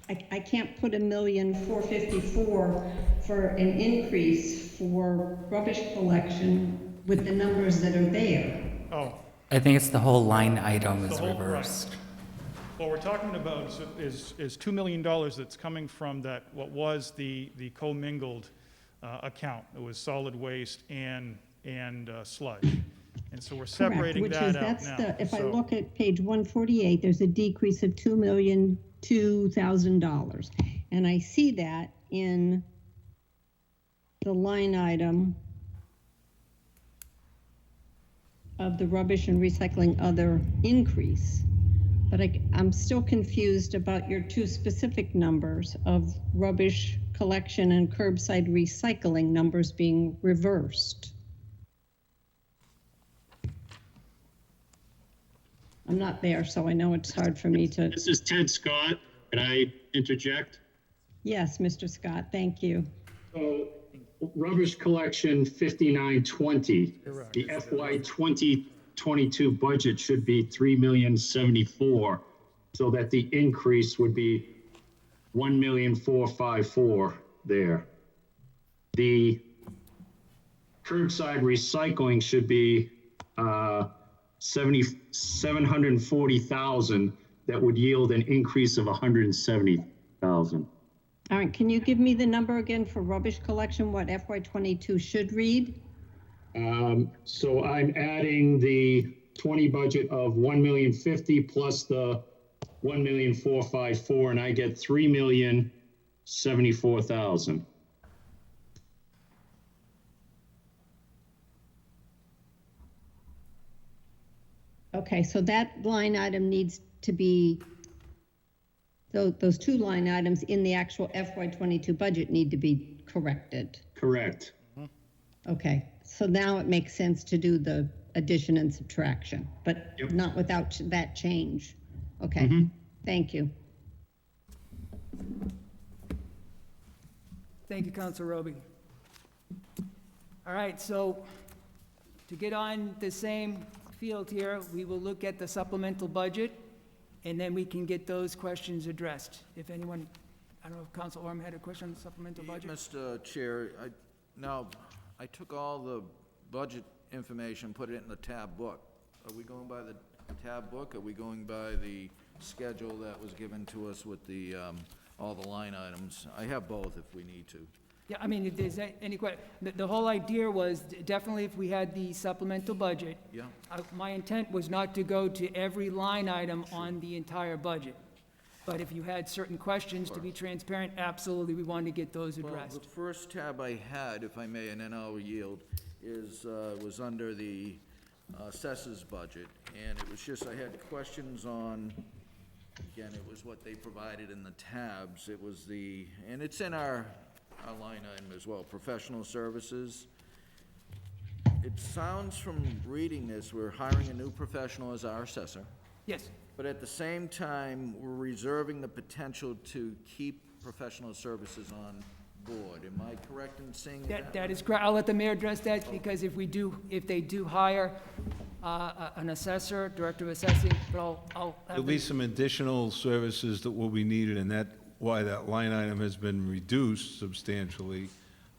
I can't put 1,454 for an increase for rubbish collection with the numbers that are there. Oh, I think it's the whole line item is The whole- reversed. what we're talking about is $2 million that's coming from that, what was the commingled account. It was solid waste and sludge. And so we're separating that out now. If I look at page 148, there's a decrease of $2,002,000. And I see that in the line item of the rubbish and recycling other increase. But I'm still confused about your two specific numbers of rubbish collection and curbside recycling numbers being reversed. I'm not there, so I know it's hard for me to. This is Ted Scott. Can I interject? Yes, Mr. Scott, thank you. So, rubbish collection 5920. Correct. The FY 2022 budget should be 3,074,000, so that the increase would be 1,454,000 there. The curbside recycling should be 740,000. That would yield an increase of 170,000. All right, can you give me the number again for rubbish collection, what FY22 should read? So I'm adding the 20 budget of 1,050,000 plus the 1,454,000, and I get 3,074,000. Okay, so that line item needs to be, those two line items in the actual FY22 budget need to be corrected. Correct. Okay, so now it makes sense to do the addition and subtraction, but Yep. not without that change. Okay, thank you. Thank you, Council Roby. All right, so to get on the same field here, we will look at the supplemental budget, and then we can get those questions addressed. If anyone, I don't know if Council Orm had a question on the supplemental budget? Mr. Chair, I took all the budget information, put it in the tab book. Are we going by the tab book? Are we going by the schedule that was given to us with the, all the line items? I have both if we need to. Yeah, I mean, if there's any question, the whole idea was definitely if we had the supplemental budget. Yeah. My intent was not to go to every line item on the entire budget. But if you had certain questions, to be transparent, absolutely, we wanted to get those Well, addressed. the first tab I had, if I may, and then I'll yield, was under the assessors budget, and it was just, I had questions on, again, it was what they provided in the tabs, it was the, and it's in our line item as well, professional services. It sounds from reading this, we're hiring a new professional as our assessor. Yes, But at the same time, we're reserving the potential to keep professional services on board. Am I correct in saying that? that is correct. I'll let the mayor address that, because if they do hire an assessor, director of assessing, but I'll have There'll be some additional services that will be needed, and that, why that line item has been reduced substantially,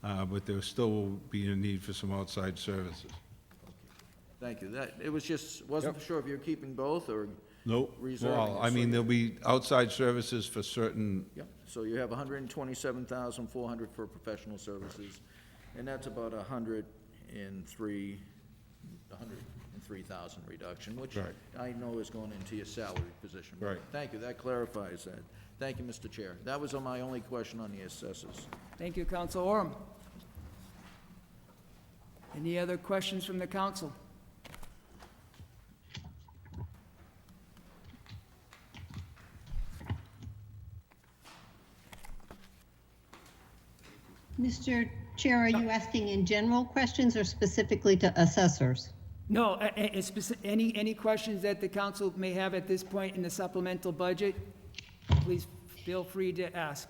but there still will be a need for some outside services. Thank you. It was just, wasn't sure if you're keeping both or Nope. reserving Well, it, I so mean, you- there'll be outside services for certain, Yep, so you have 127,400 for professional services, and that's about 103,000 reduction, which Right. I know is going into your salary position. Right. Thank you, that clarifies that. Thank you, Mr. Chair. That was my only question on the assessors. Thank you, Council Orem. Any other questions from the council? Mr. Chair, are you asking in general questions or specifically to assessors? No, any questions that the council may have at this point in the supplemental budget, please feel free to ask.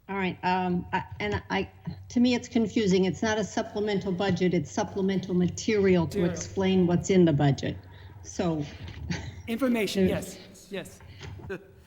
All right, to me, it's confusing. It's not a supplemental budget, it's supplemental material to Material. explain what's in the budget. So, Information, yes, yes,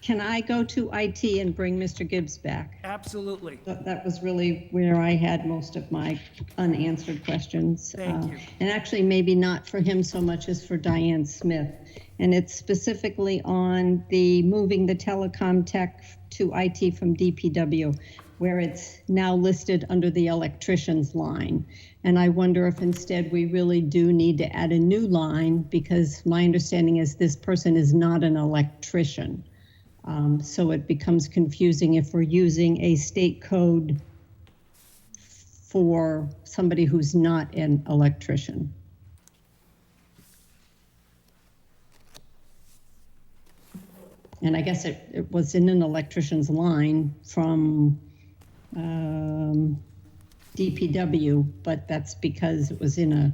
can I go to IT and bring Mr. Gibbs back? absolutely. That was really where I had most of my unanswered questions. Thank you. And actually, maybe not for him so much as for Diane Smith. And it's specifically on the moving the telecom tech to IT from DPW, where it's now listed under the electrician's line. And I wonder if instead we really do need to add a new line, because my understanding is this person is not an electrician. So it becomes confusing if we're using a state code for somebody who's not an electrician. And I guess it was in an electrician's line from DPW, but that's because it was in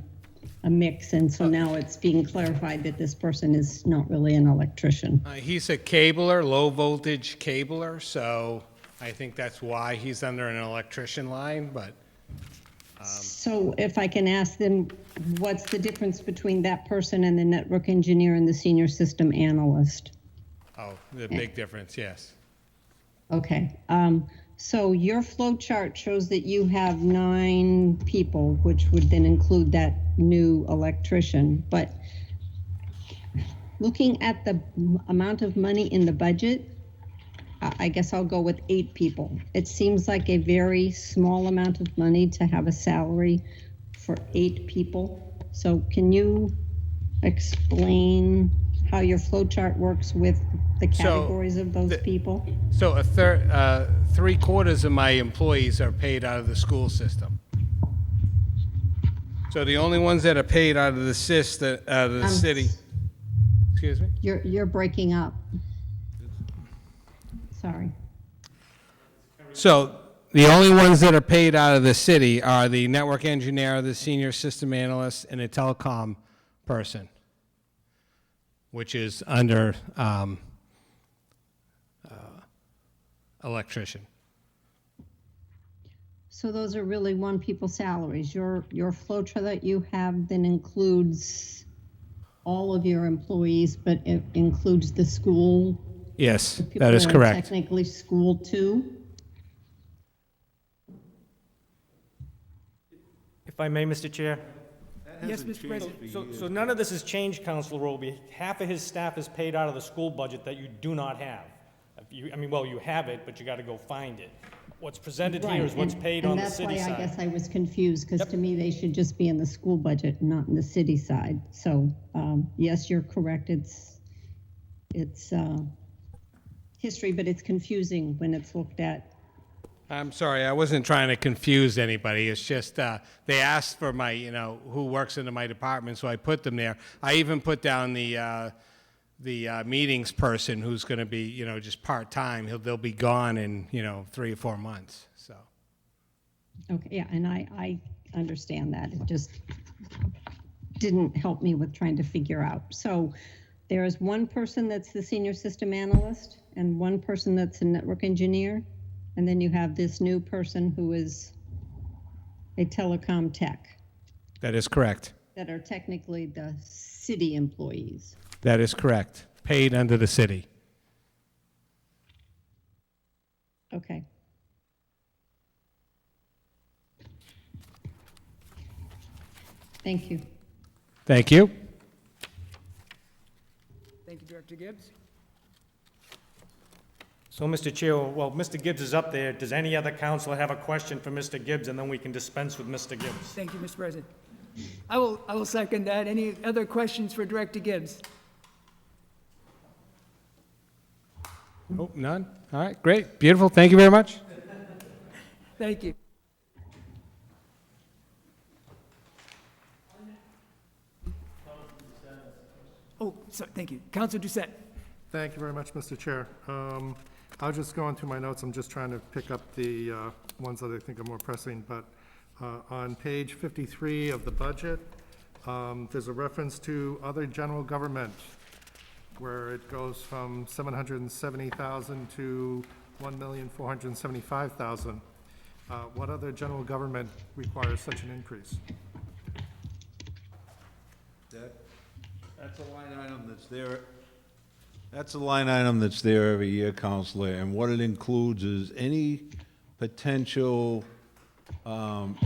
a mix, and so now it's being clarified that this person is not really an electrician. He's a cabler, low-voltage cabler, so I think that's why he's under an electrician line, but So if I can ask them, what's the difference between that person and the network engineer and the senior system analyst? oh, the big difference, yes. Okay, so your flow chart shows that you have 9 people, which would then include that new electrician, but looking at the amount of money in the budget, I guess I'll go with 8 people. It seems like a very small amount of money to have a salary for 8 people. So can you explain how your flow chart works with the categories of those people? So a third, 3/4 of my employees are paid out of the school system. So the only ones that are paid out of the city, Excuse me? You're breaking up. Sorry. So the only ones that are paid out of the city are the network engineer, the senior system analyst, and a telecom person, which is under electrician. So those are really one people's salaries. Your flow chart that you have then includes all of your employees, but it includes the school. Yes, the people that is are correct. Technically school too. If I may, Mr. Chair? Yes, Mr. President. So none of this has changed, Counselor Roby. Half of his staff is paid out of the school budget that you do not have. Well, you have it, but you got to go find it. What's presented here is what's paid on the city And that's why I side. guess I was confused, because to me, they should just be in the school budget, not in the city side. So, yes, you're correct. It's history, but it's confusing when it's looked at. I'm sorry, I wasn't trying to confuse anybody. It's just they asked for my, who works into my department, so I put them there. I even put down the meetings person who's going to be, just part-time. They'll be gone in, 3 or 4 months, so. Okay, yeah, and I understand that. It just didn't help me with trying to figure out. So there is one person that's the senior system analyst and one person that's a network engineer. And then you have this new person who is a telecom tech. That is correct. That are technically the city employees. That is correct. Paid under the city. Okay. Thank you. Thank you. Thank you, Director Gibbs. So, Mr. Chair, well, Mr. Gibbs is up there. Does any other counselor have a question for Mr. Gibbs, and then we can dispense with Mr. Gibbs? Thank you, Mr. President. I will second that. Any other questions for Director Gibbs? Oh, none? All right, great, beautiful, thank you very much. Thank you. Oh, sorry, thank you. Councilor Doucette. Thank you very much, Mr. Chair. I was just going through my notes. I'm just trying to pick up the ones that I think are more pressing, but on page 53 of the budget, there's a reference to other general government, where it goes from 770,000 to 1,475,000. What other general government requires such an increase? That's a line item that's there. That's a line item that's there every year, Counselor, and what it includes is any potential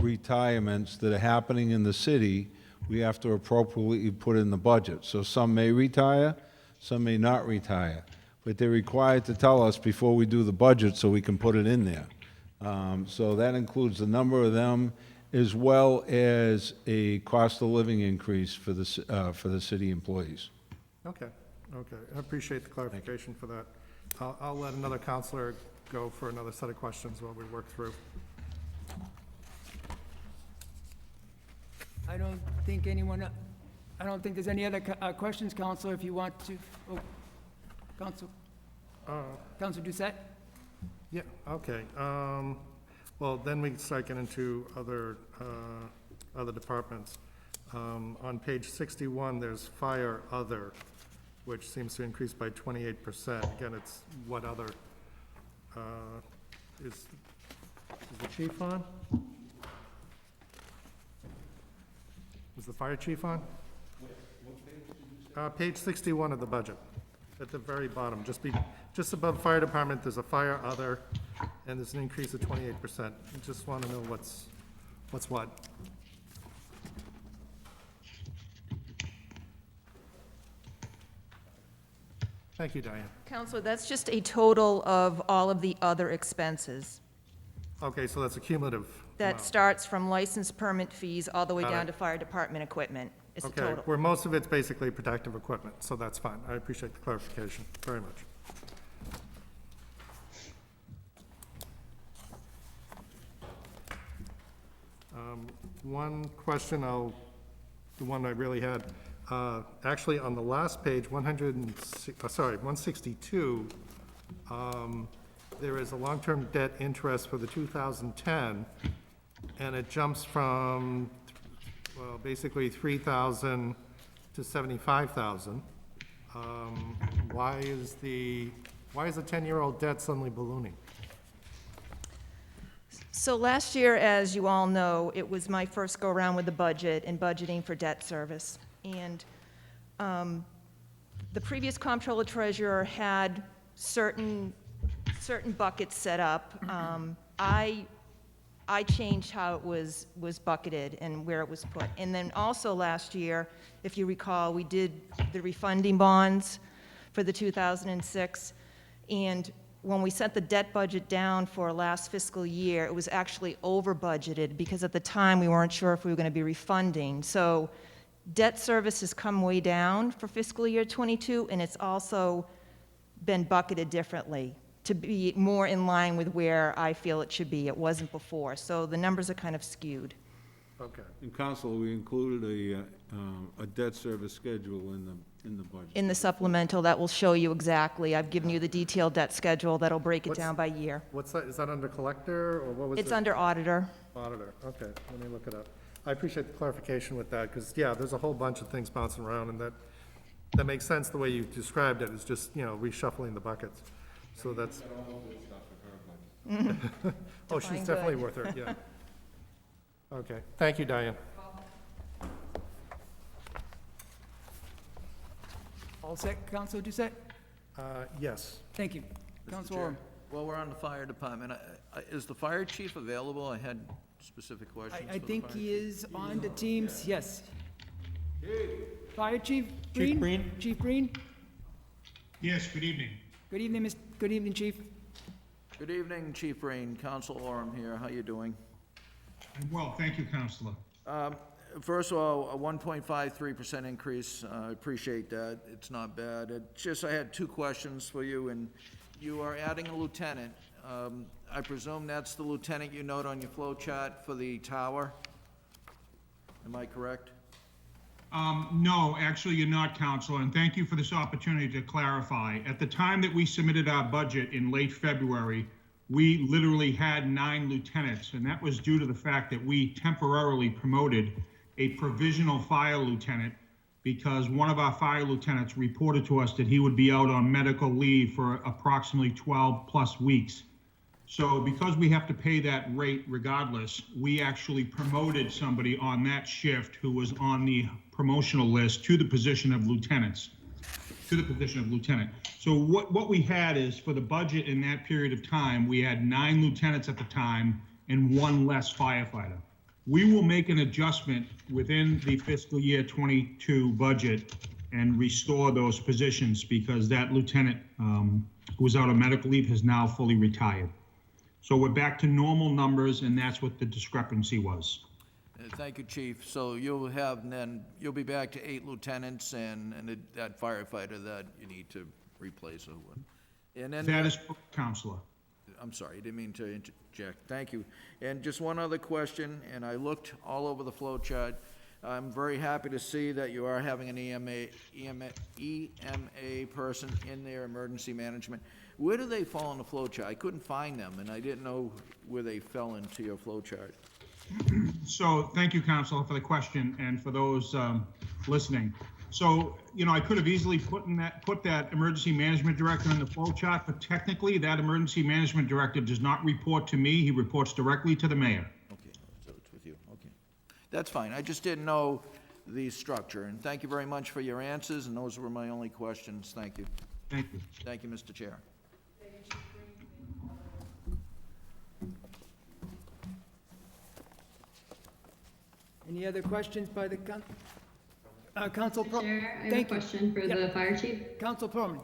retirements that are happening in the city, we have to appropriately put in the budget. So some may retire, some may not retire, but they're required to tell us before we do the budget so we can put it in there. So that includes the number of them, as well as a cost of living increase for the city employees. Okay, okay. I appreciate the clarification for that. I'll let another counselor go for another set of questions while we work through. I don't think there's any other questions, Counselor, if you want to. Oh, Counselor Doucette? Yeah, okay. Well, then we can start getting into other departments. On page 61, there's fire other, which seems to increase by 28%. Again, it's what other? Is the chief on? Is the fire chief on? Page 61 of the budget, at the very bottom, just above fire department, there's a fire other, and there's an increase of 28%. I just want to know what's what. Thank you, Diane. Counselor, that's just a total of all of the other expenses. Okay, so that's a cumulative That amount. starts from license permit fees all the way Got down it. to fire department equipment. It's a Okay, total. where most of it's basically protective equipment, so that's fine. I appreciate the clarification very much. One question the one I really had, Actually, on the last page, 162, there is a long-term debt interest for the 2010, and it jumps from, well, basically 3,000 to 75,000. Why is the 10-year-old debt suddenly ballooning? So last year, as you all know, it was my first go-around with the budget and budgeting for debt service. And the previous comptroller treasurer had certain buckets set up. I changed how it was bucketed and where it was put. And then also last year, if you recall, we did the refunding bonds for the 2006. And when we set the debt budget down for last fiscal year, it was actually over budgeted because at the time we weren't sure if we were going to be refunding. So debt service has come way down for fiscal year 22, and it's also been bucketed differently to be more in line with where I feel it should be. It wasn't before, so the numbers are kind of skewed. Okay. In council, we included a debt service schedule in the budget. In the supplemental, that will show you exactly. I've given you the detailed debt schedule that'll break it down by year. What's that, is that under collector, or what was it? It's under auditor. Auditor, okay, let me look it up. I appreciate the clarification with that, because, yeah, there's a whole bunch of things bouncing around, and that makes sense the way you described it. It's just, reshuffling the buckets. So that's. Oh, she's definitely worth it, yeah. Okay, thank you, Diane. All set, Councilor Doucette? Yes. Thank you. Mr. Councilor Chair, Orm. while we're on the fire department, is the fire chief available? I had specific questions I for the think fire he chief. is on the Teams, yes. Fire Chief Chief Breen? Breen? Chief Breen? Yes, good evening. Good evening, good evening, Chief. Good evening, Chief Rain. Council Orem here. How you doing? I'm well, thank you, Counselor. First of all, a 1.53% increase. I appreciate that. It's not bad. It's just, I had two questions for you, and you are adding a lieutenant. I presume that's the lieutenant you note on your flow chart for the tower? Am I correct? No, actually, you're not, Counselor, and thank you for this opportunity to clarify. At the time that we submitted our budget in late February, we literally had 9 lieutenants, and that was due to the fact that we temporarily promoted a provisional fire lieutenant because one of our fire lieutenants reported to us that he would be out on medical leave for approximately 12 plus weeks. So because we have to pay that rate regardless, we actually promoted somebody on that shift who was on the promotional list to the position of lieutenant. So what we had is, for the budget in that period of time, we had 9 lieutenants at the time and 1 less firefighter. We will make an adjustment within the fiscal year 22 budget and restore those positions because that lieutenant who was out on medical leave has now fully retired. So we're back to normal numbers, and that's what the discrepancy was. Thank you, Chief. So you'll be back to 8 lieutenants and that firefighter that you need to replace. And then That is, Counselor. I'm sorry, I didn't mean to interject. Thank you. And just one other question, and I looked all over the flow chart. I'm very happy to see that you are having an EMA person in their emergency management. Where do they fall in the flow chart? I couldn't find them, and I didn't know where they fell into your flow chart. So thank you, Counselor, for the question, and for those listening. So, I could have easily put that emergency management director in the flow chart, but technically that emergency management director does not report to me. He reports directly to the mayor. Okay, so it's with you, okay. That's fine. I just didn't know the structure, and thank you very much for your answers, and those were my only questions. Thank you. Thank you. Thank you, Mr. Chair. Any other questions by the Council? Mr. Chair, I have a question for the fire chief. Council Perlman.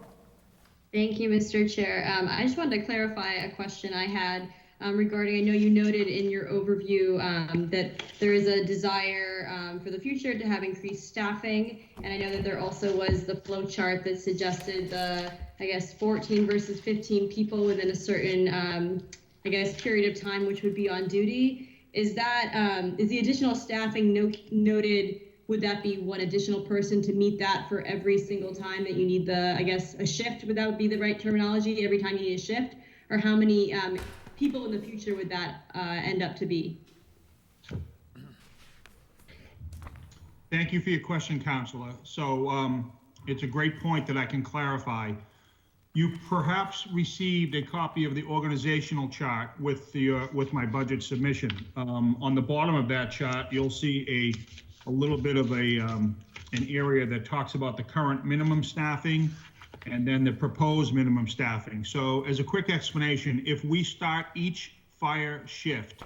Thank you, Mr. Chair. I just wanted to clarify a question I had regarding, I know you noted in your overview that there is a desire for the future to have increased staffing. And I know that there also was the flow chart that suggested the, 14 versus 15 people within a certain, period of time, which would be on duty. Is that, is the additional staffing noted would that be one additional person to meet that for every single time that you need I guess, a shift? Would that be the right terminology? Every time you need a shift? Or how many people in the future would that end up to be? Thank you for your question, Counselor. So it's a great point that I can clarify. You perhaps received a copy of the organizational chart with my budget submission. On the bottom of that chart, you'll see a little bit of an area that talks about the current minimum staffing and then the proposed minimum staffing. So as a quick explanation, if we start each fire shift,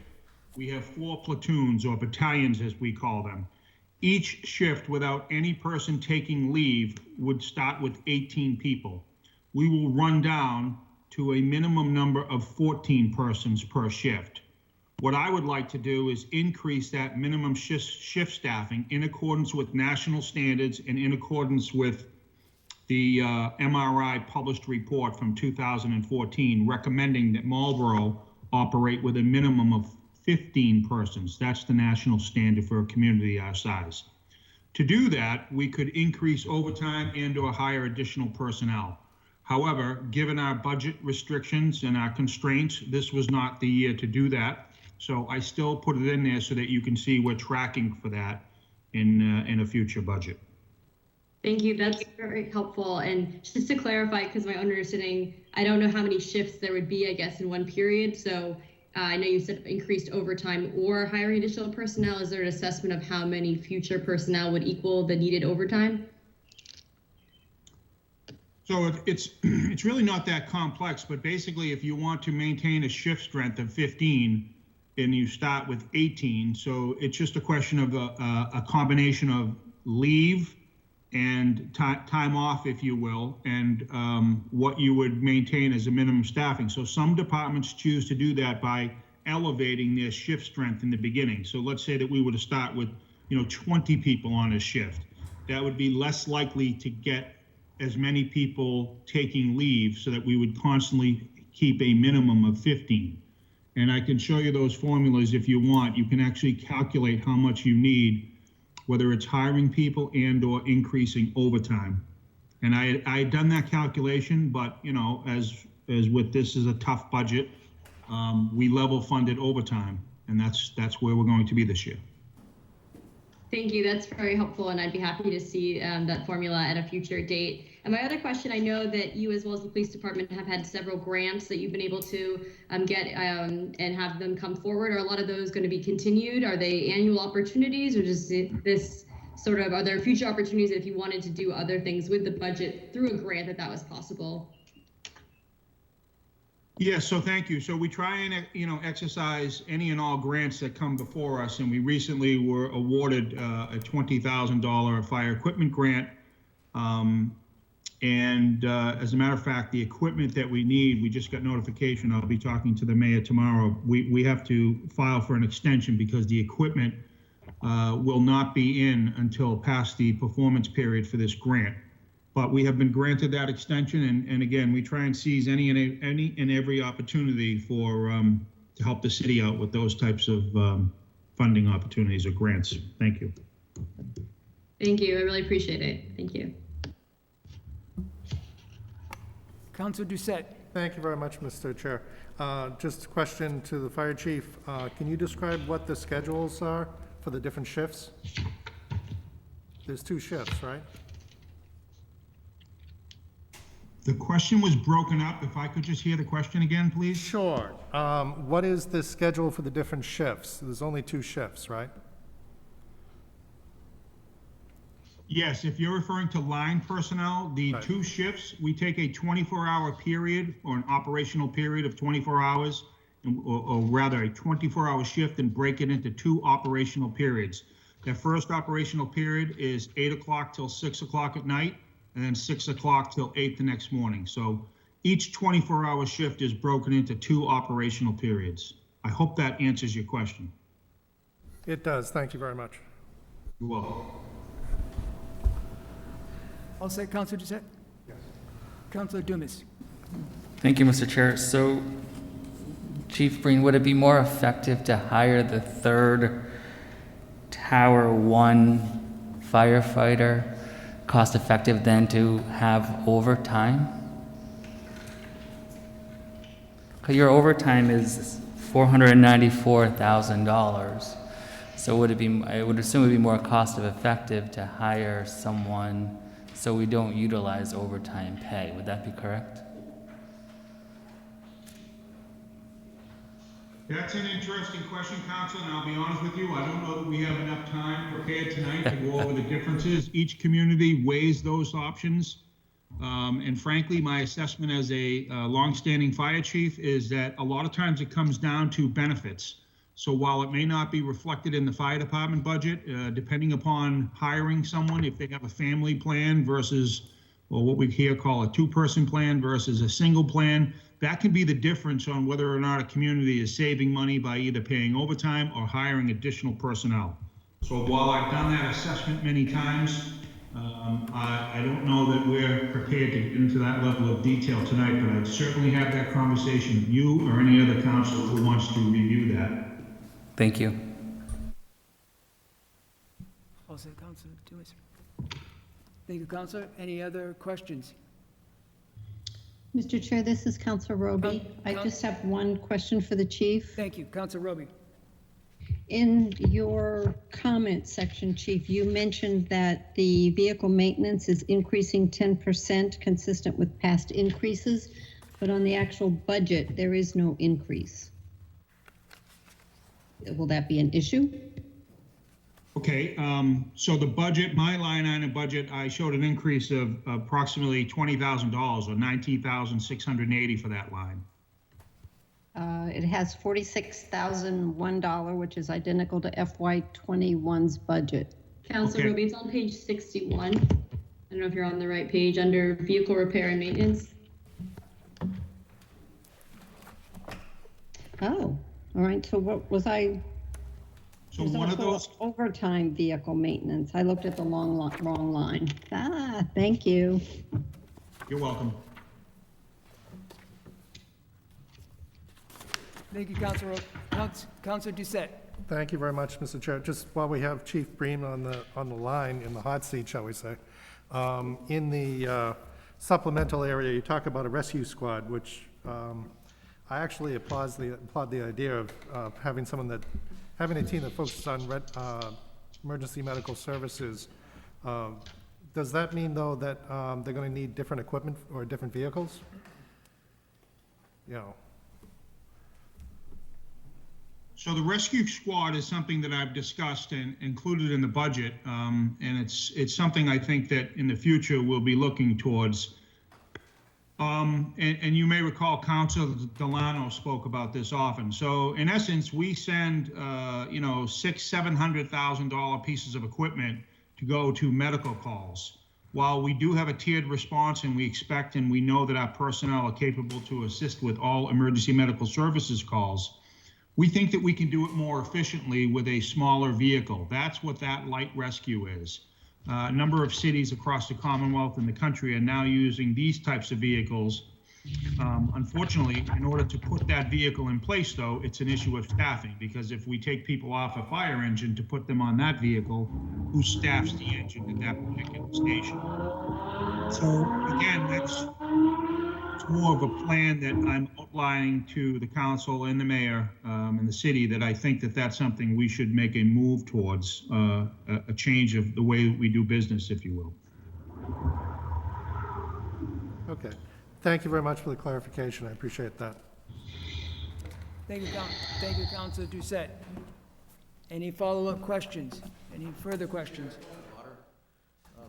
we have 4 platoons or battalions as we call them. Each shift without any person taking leave would start with 18 people. We will run down to a minimum number of 14 persons per shift. What I would like to do is increase that minimum shift staffing in accordance with national standards and in accordance with the MRI published report from 2014 recommending that Marlborough operate with a minimum of 15 persons. That's the national standard for a community our size. To do that, we could increase overtime and/or hire additional personnel. However, given our budget restrictions and our constraints, this was not the year to do that. So I still put it in there so that you can see we're tracking for that in a future budget. Thank you. That's very helpful. And just to clarify, because my understanding, I don't know how many shifts there would be, I guess, in one period. So I know you said increased overtime or hiring additional personnel. Is there an assessment of how many future personnel would equal the needed overtime? So it's really not that complex, but basically if you want to maintain a shift strength of 15, then you start with 18. So it's just a question of a combination of leave and time off, if you will, and what you would maintain as a minimum staffing. So some departments choose to do that by elevating their shift strength in the beginning. So let's say that we were to start with 20 people on a shift. That would be less likely to get as many people taking leave so that we would constantly keep a minimum of 15. And I can show you those formulas if you want. You can actually calculate how much you need, whether it's hiring people and or increasing overtime. And I had done that calculation, but as with this is a tough budget, we level funded overtime, and that's where we're going to be this year. Thank you. That's very helpful, and I'd be happy to see that formula at a future date. And my other question, I know that you as well as the police department have had several grants that you've been able to get and have them come forward. Are a lot of those going to be continued? Are they annual opportunities, or just this sort of, are there future opportunities that if you wanted to do other things with the budget through a grant that was possible? Yes, so thank you. So we try and exercise any and all grants that come before us, and we recently were awarded a $20,000 fire equipment grant. As a matter of fact, the equipment that we need, we just got notification. I'll be talking to the mayor tomorrow. We have to file for an extension because the equipment will not be in until past the performance period for this grant. But we have been granted that extension, and again, we try and seize any and every opportunity for to help the city out with those types of funding opportunities or grants. Thank you. Thank you. I really appreciate it. Thank you. Councilor Doucette. Thank you very much, Mr. Chair. Just a question to the fire chief. Can you describe what the schedules are for the different shifts? There's 2 shifts, right? The question was broken up. If I could just hear the question again, please. Sure. What is the schedule for the different shifts? There's only 2 shifts, right? Yes, if you're referring to line personnel, the 2 shifts, we take a 24-hour period or an operational period of 24 hours, or rather a 24-hour shift, and break it into 2 operational periods. The first operational period is 8 o'clock till 6 o'clock at night, and then 6 o'clock till 8 the next morning. So each 24-hour shift is broken into 2 operational periods. I hope that answers your question. It does. Thank you very much. You're welcome. All set, Councilor Doucette? Yes. Councilor Dumas. Thank you, Mr. Chair. So, Chief Breen, would it be more effective to hire the 3rd Tower 1 firefighter cost-effective than to have overtime? Because your overtime is $494,000. So would it be, I would assume it would be more cost-effective to hire someone so we don't utilize overtime pay. Would that be correct? That's an interesting question, Council, and I'll be honest with you, I don't know that we have enough time prepared tonight to go over the differences. Each community weighs those options. And frankly, my assessment as a longstanding fire chief is that a lot of times it comes down to benefits. So while it may not be reflected in the fire department budget, depending upon hiring someone, if they have a family plan versus, well, what we here call a two-person plan versus a single plan, that can be the difference on whether or not a community is saving money by either paying overtime or hiring additional personnel. So while I've done that assessment many times, I don't know that we're prepared to get into that level of detail tonight, but I'd certainly have that conversation with you or any other council who wants to review that. Thank you. Also, Councilor Lewis. Thank you, Councilor. Any other questions? Mr. Chair, this is Councilor Roby. I just have one question for the chief. Thank you, Councilor Roby. In your comment section, Chief, you mentioned that the vehicle maintenance is increasing 10% consistent with past increases, but on the actual budget, there is no increase. Will that be an issue? Okay, so the budget, my line item budget, I showed an increase of approximately $20,000 or $19,680 for that line. It has $46,001, which is identical to FY21's budget. Councilor Okay. Ruby, it's on page 61. I don't know if you're on the right page under vehicle repair and maintenance. Oh, all right. So what was I? So There's one of also those, overtime vehicle maintenance. I looked at the wrong line. Thank you. you're welcome. Thank you, Councilor. Councilor Doucette. Thank you very much, Mr. Chair. Just while we have Chief Bream on the line, in the hot seat, shall we say, in the supplemental area, you talk about a rescue squad, which I actually applaud the idea of having a team that focuses on emergency medical services. Does that mean, though, that they're going to need different equipment or different vehicles? You know. So the rescue squad is something that I've discussed and included in the budget, and it's something I think that in the future we'll be looking towards. And you may recall Councilor Delano spoke about this often. So in essence, we send $600,000-$700,000 pieces of equipment to go to medical calls. While we do have a tiered response and we expect and we know that our personnel are capable to assist with all emergency medical services calls, we think that we can do it more efficiently with a smaller vehicle. That's what that light rescue is. A number of cities across the Commonwealth and the country are now using these types of vehicles. Unfortunately, in order to put that vehicle in place, though, it's an issue of staffing, because if we take people off a fire engine to put them on that vehicle, who staffs the engine at that particular station? So again, it's more of a plan that I'm outlining to the council and the mayor and the city, that I think that that's something we should make a move towards, a change of the way we do business, if you will. Okay. Thank you very much for the clarification. I appreciate that. Thank you, Councilor Doucette. Any follow-up questions? Any further questions?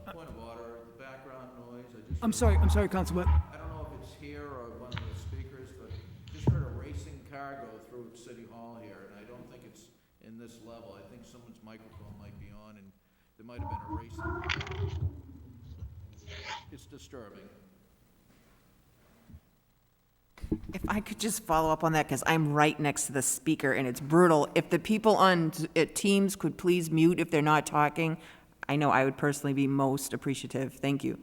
Point of order, the background noise, I'm sorry, Councilor. I don't know if it's here or one of the speakers, but just heard a racing car go through City Hall here, and I don't think it's in this level. I think someone's microphone might be on, and there might have been a racing car. It's disturbing. If I could just follow up on that, because I'm right next to the speaker and it's brutal. If the people on Teams could please mute if they're not talking, I know I would personally be most appreciative. Thank you.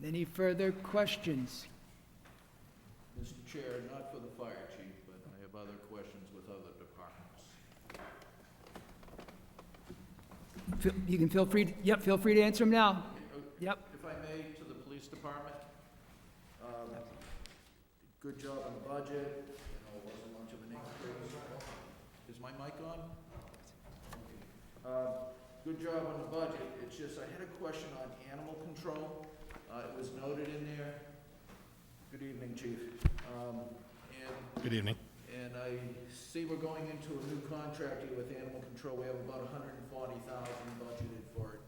Any further questions? Mr. Chair, not for the fire chief, but I have other with other departments. You can feel free, feel free to answer them now. Yep. If I may, to the police department, good job on the budget, it wasn't much of an increase. Is my mic on? Good job on the budget, it's just, I had a question on animal control. It was noted in there. Good evening, Chief. Good evening. And I see we're going into a new contract here with animal control. We have about $140,000 budgeted for it.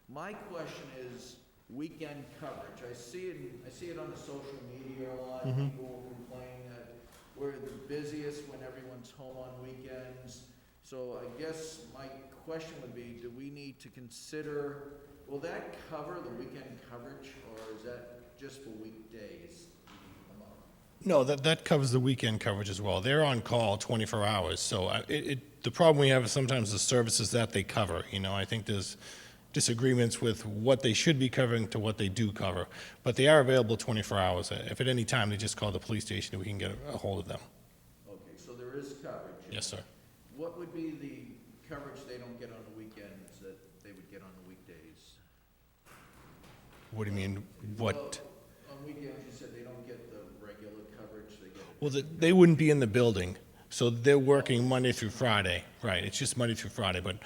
My question is weekend coverage. I see it on the social media a lot. People complain that we're the busiest when everyone's home on weekends. So I guess my question would be, do we need to consider, will that cover the weekend coverage, or is that just for weekdays? No, that covers the weekend coverage as well. They're on call 24 hours. So the problem we have is sometimes the services that they cover. I think there's disagreements with what they should be covering to what they do cover. But they are available 24 hours. If at any time they just call the police station, we can get a hold of them. Okay, so there is coverage. Yes, sir. What would be the coverage they don't get on the weekends that they would get on the weekdays? What do you mean? What? Well, on weekends, you said they don't get the regular coverage, they get it. Well, they wouldn't be in the building. So they're working Monday through Friday. Right, it's just Monday through Friday. But,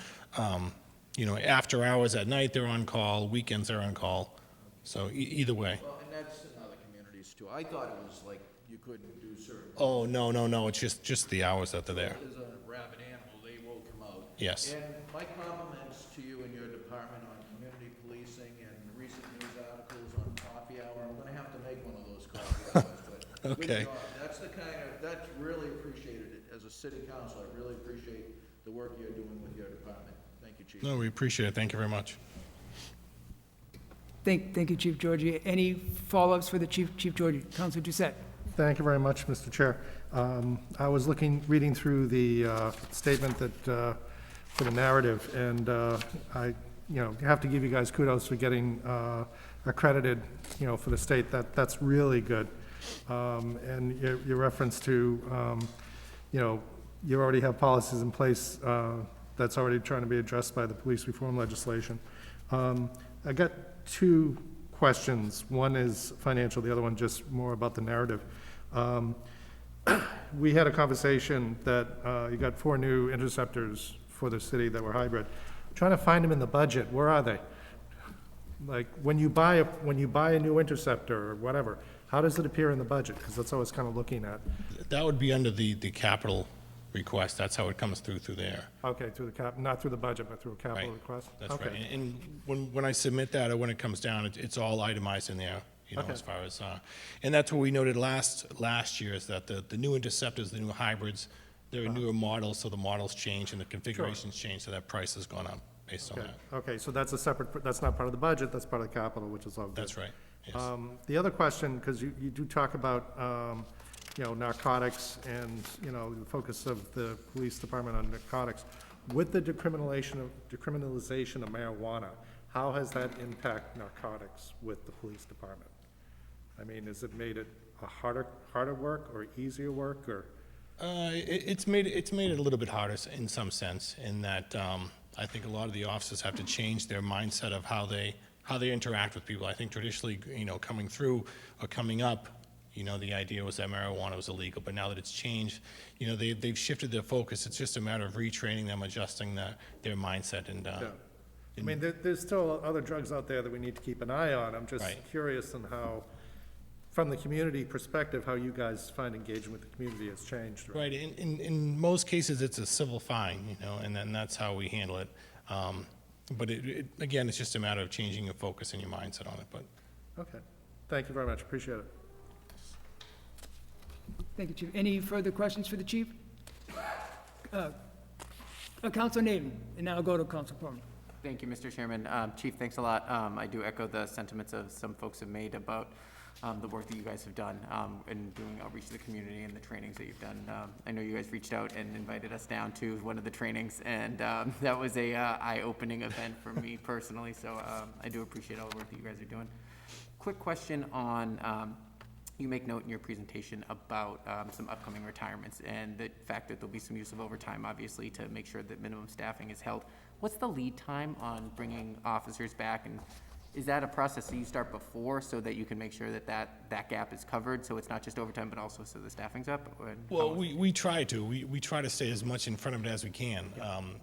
after hours at night, they're on call. Weekends, they're on call. So either way. Well, and that's in other communities too. I thought it was like you couldn't do certain. Oh, no. It's just the hours that they're there. If there's a rabid animal, they will come out. Yes. And my compliments to you and your department on community policing and recent news articles on coffee hour. I'm gonna have to make one of those coffee hours, but Okay. good job. That's really appreciated. As a city council, I really appreciate the work you're doing with your department. Thank you, Chief. No, we appreciate it. Thank you very much. Thank you, Chief Georgie. Any follow-ups for the Chief Georgie? Councilor Doucette. Thank you very much, Mr. Chair. I was reading through the statement that, for the narrative, and you have to give you guys kudos for getting accredited, for the state. That's really good. And your reference to, you already have policies in place that's already trying to be addressed by the police reform legislation. I got two questions. One is financial, the other one just more about the narrative. We had a conversation that you got 4 new interceptors for the city that were hybrid. Trying to find them in the budget. Where are they? Like when you buy a new interceptor or whatever, how does it appear in the budget? Because that's what I was kind of looking at. That would be under the capital request. That's how it comes through there. Okay, through the not through the budget, but through a capital Right. request? That's Okay. right. And when I submit that, or when it comes down, it's all itemized in there, Okay. as far as, and that's what we noted last year, is that the new interceptors, the new hybrids, they're a newer model, so the models change and the configurations change, so that price has gone up based on Okay. that. Okay, so that's that's not part of the budget, that's part of the capital, which is all good. That's right, yes. The other question, because you do talk about, narcotics and, the focus of the police department on narcotics. With the decriminalization of marijuana, how has that impacted narcotics with the police department? I mean, has it made it a harder work or easier work, or? It's made it a little bit harder in some sense, in that I think a lot of the officers have to change their mindset of how they interact with people. I think traditionally, coming through or coming up, the idea was that marijuana was illegal, but now that it's changed, they've shifted their focus. It's just a matter of retraining them, adjusting their mindset, and. Yeah. I mean, there's still other drugs out there that we need to keep an eye on. I'm just Right. curious on how, from the community perspective, how you guys find engagement with the community has changed. Right, in most cases, it's a civil fine, and then that's how we handle it. But again, it's just a matter of changing your focus and your mindset on it, but. Okay. Thank you very much. Appreciate it. Thank you, Chief. Any further questions for the Chief? Councilor Naden, and now I'll go to Councilor Portman. Thank you, Mr. Chairman. Chief, thanks a lot. I do echo the sentiments of some folks have made about the work that you guys have done in doing outreach to the community and the trainings that you've done. I know you guys reached out and invited us down to one of the trainings, and that was a eye-opening event for me personally, so I do appreciate all the work that you guys are doing. Quick question on, you make note in your presentation about some upcoming retirements and the fact that there'll be some use of overtime, obviously, to make sure that minimum staffing is held. What's the lead time on bringing officers back, and is that a process that you start before so that you can make sure that that gap is covered, so it's not just overtime, but also so the staffing's up? Well, we try to. We try to stay as much in front of it as we can.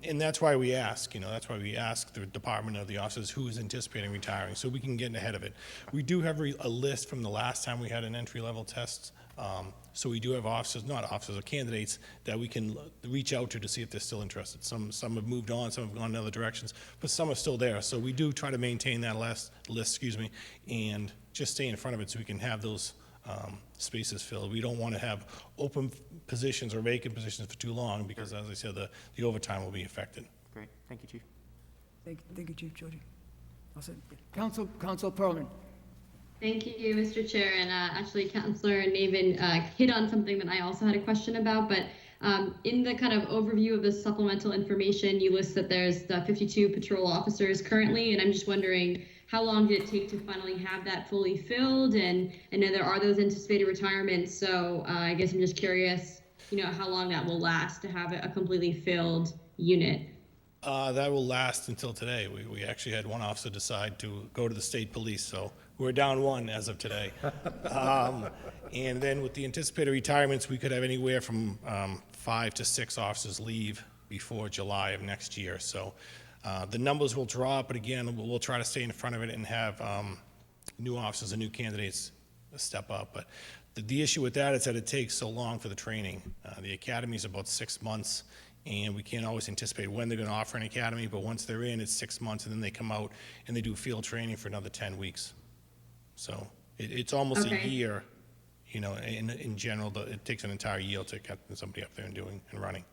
And that's why we ask, that's why we ask the department of the officers who is anticipating retiring, so we can get ahead of it. We do have a list from the last time we had an entry-level test. So we do have candidates that we can reach out to see if they're still interested. Some have moved on, some have gone in other directions, but some are still there. So we do try to maintain that list, and just stay in front of it so we can have those spaces filled. We don't want to have open positions or vacant positions for too long because, as I said, the overtime will be affected. Great. Thank you, Chief. Thank you, Chief Georgie. Council Perlman. Thank you, Mr. Chair, and actually, Councilor Navin hit on something that I also had a question about, but in the kind of overview of the supplemental information, you list that there's 52 patrol officers currently, and I'm just wondering how long did it take to finally have that fully filled, and I know there are those anticipated retirements, so I guess I'm just curious, how long that will last to have a completely filled unit. That will last until today. We actually had one officer decide to go to the state police, so we're down one as of today. And then with the anticipated retirements, we could have anywhere from 5 to 6 officers leave before July of next year. So the numbers will drop, but again, we'll try to stay in front of it and have new officers and new candidates step up. But the issue with that is that it takes so long for the training. The academy is about 6 months. And we can't always anticipate when they're going to offer an academy, but once they're in, it's 6 months, and then they come out and they do field training for another 10 weeks. So it's almost a year, in general. It takes an entire year to get somebody up there and running.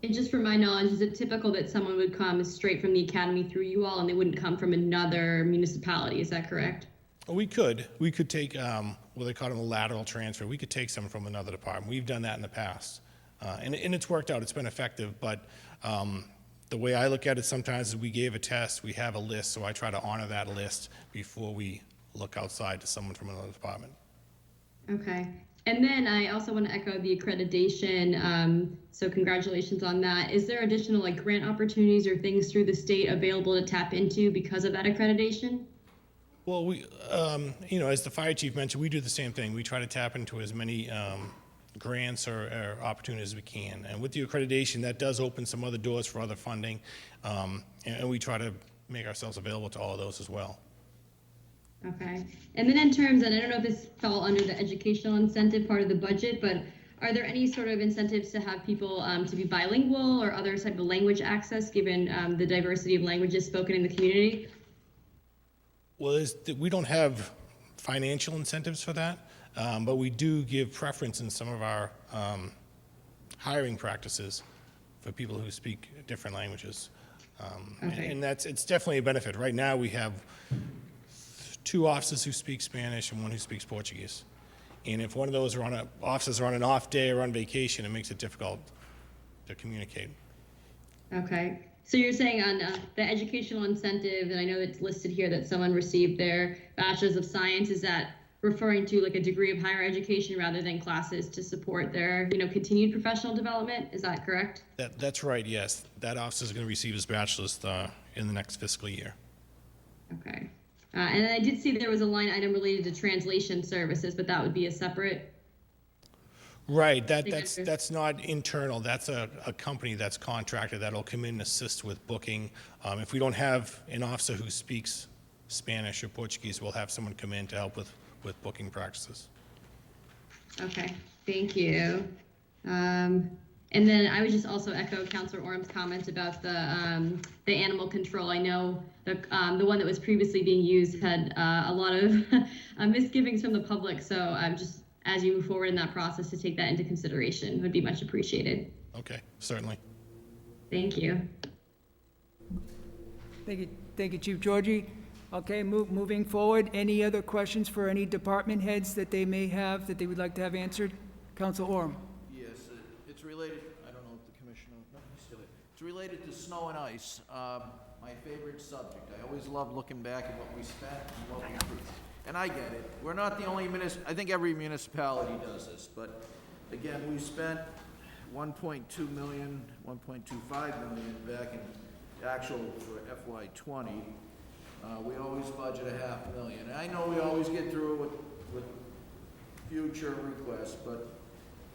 And just from my knowledge, is it typical that someone would come straight from the academy through you all and they wouldn't come from another municipality? Is that correct? We could take, what they call it, a lateral transfer. We could take someone from another department. We've done that in the past. And it's worked out, it's been effective, but the way I look at it sometimes is we gave a test, we have a list, so I try to honor that list before we look outside to someone from another department. Okay. And then I also want to echo the accreditation, so congratulations on that. Is there additional grant opportunities or things through the state available to tap into because of that accreditation? Well, we, as the fire chief mentioned, we do the same thing. We try to tap into as many grants or opportunities we can. And with the accreditation, that does open some other doors for other funding, and we try to make ourselves available to all of those as well. Okay. And then in terms, and I don't know if this fell under the educational incentive part of the budget, but are there any sort of incentives to have people to be bilingual or other type of language access given the diversity of languages spoken in the community? Well, we don't have financial incentives for that. But we do give preference in some of our hiring practices for people who speak different languages. Okay. And it's definitely a benefit. Right now we have 2 officers who speak Spanish and 1 who speaks Portuguese. And if one of those officers are on an off day or on vacation, it makes it difficult to communicate. Okay. So you're saying on the educational incentive, and I know it's listed here that someone received their Bachelor's of Science, is that referring to a degree of higher education rather than classes to support their, continued professional development? Is that correct? That's right, yes. That officer is going to receive his bachelor's in the next fiscal year. Okay. And then I did see there was a line item related to translation services, but that would be a separate. Right, that's not internal. That's a company that's contracted that'll come in and assist with booking. If we don't have an officer who speaks Spanish or Portuguese, we'll have someone come in to help with booking practices. Okay, thank you. And then I would just also echo Councilor Orm's comments about the animal control. I know the one that was previously being used had a lot of misgivings from the public, so just as you move forward in that process to take that into consideration would be much appreciated. Okay, certainly. Thank you. Thank you, Chief Georgie. Okay, moving forward, any other questions for any department heads that they may have that they would like to have answered? Council Orm. Yes, it's related, I don't know if the commissioner, no, he's still here. It's related to snow and ice, my favorite subject. I always love looking back at what we spent and what we and I get it, we're not the only I think every municipality does this, but again, we spent 1.2 million, 1.25 million back in actual for FY '20. We always budget $500,000. And I know we always get through it with future requests, but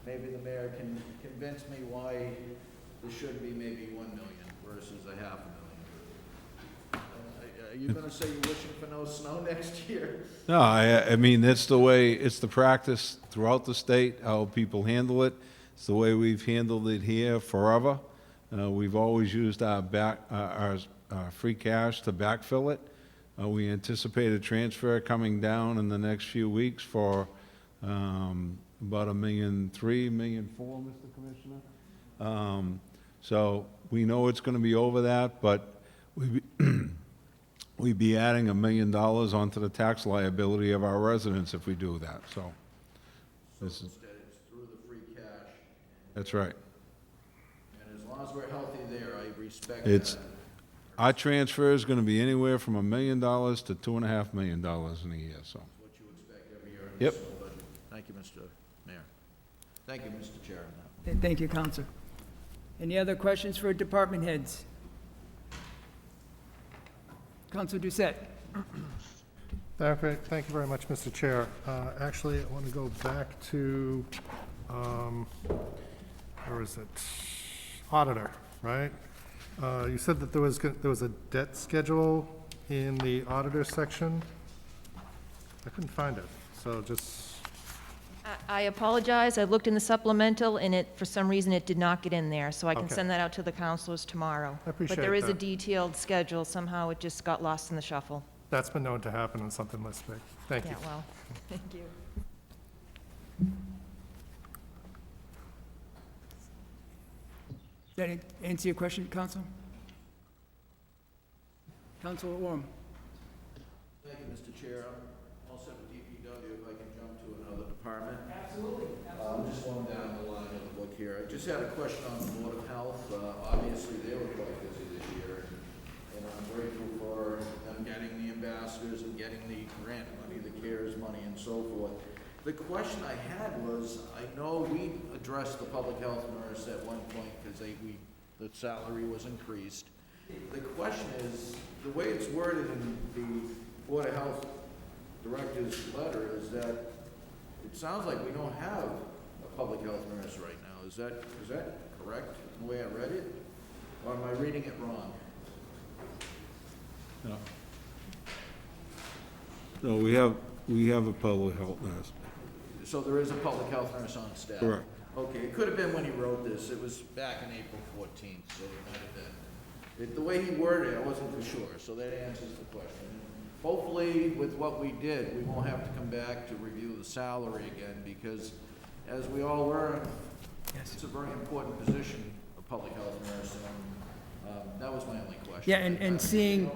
maybe the mayor can convince me why there should be maybe 1 million versus $500,000. Are you gonna say you're wishing for no snow next year? No, I mean, that's the way, it's the practice throughout the state, how people handle it. It's the way we've handled it here forever. We've always used our free cash to backfill it. We anticipate a transfer coming down in the next few weeks for about $1.3 million, $1.4 million, Mr. Commissioner. So we know it's going to be over that, but we'd be adding $1 million onto the tax liability of our residents if we do that, so. This is, Instead, it's through the free cash. that's right. And as long as we're healthy there, I respect It's, that. our transfer is going to be anywhere from $1 million to $2.5 million in a year, so. What you expect every year in Yep. the snow budget. Thank you, Mr. Mayor. Thank you, Mr. Chair, on that. Thank you, Counselor. Any other questions for department heads? Counselor Doucette. Thank you very much, Mr. Chair. Actually, I want to go back to, where is it? Auditor, right? You said that there was a debt schedule in the auditor section. I couldn't find it, so just, I apologize, I looked in the supplemental, and for some reason, it did not get in there, so I can Okay. send that out to the counselors tomorrow. I appreciate But there is a that. detailed schedule, somehow it just got lost in the shuffle. that's been known to happen on something this big. Thank you. Yeah, well, thank you. Does that answer your question, Counsel? Councilor Orm. Thank you, Mr. Chair. I'm all set with DPW, if I can jump to another department. Absolutely. I'm just going down the line of the book here. I just had a question on the Board of Health. Obviously, they were quite busy this year, and I'm grateful for them getting the ambassadors and getting the grant money, the CARES money, and so forth. The question I had was, I know we addressed the public health nurse at one point because the salary was increased. The question is, the way it's worded in the Board of Health Director's letter is that it sounds like we don't have a public health nurse right now. Is that correct, the way I read it? Or am I reading it wrong? No. No, we have a public health nurse. So there is a public health nurse on staff? Correct. Okay, it could have been when he wrote this. It was back in April 14th, so it might have been. The way he worded it, I wasn't for sure, so that answers the question. Hopefully, with what we did, we won't have to come back to review the salary again, because as we all learn, it's a very important position, a public health nurse, and that was my only question. Yeah, and seeing,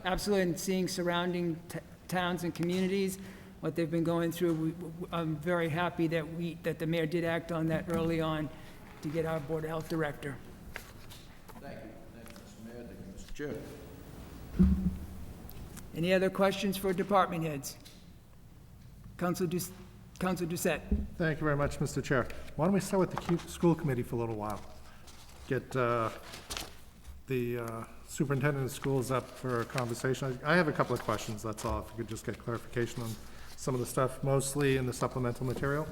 absolutely, and seeing surrounding towns and communities, what they've been going through, I'm very happy that the mayor did act on that early on to get our Board of Health Director. Thank you, Mr. Mayor, thank you, Mr. Chair. Any other questions for department heads? Councilor Doucette. Thank you very much, Mr. Chair. Why don't we start with the school committee for a little while? Get the superintendent of schools up for a conversation. I have a couple of questions, that's all, if you could just get clarification on some of the stuff, mostly in the supplemental material.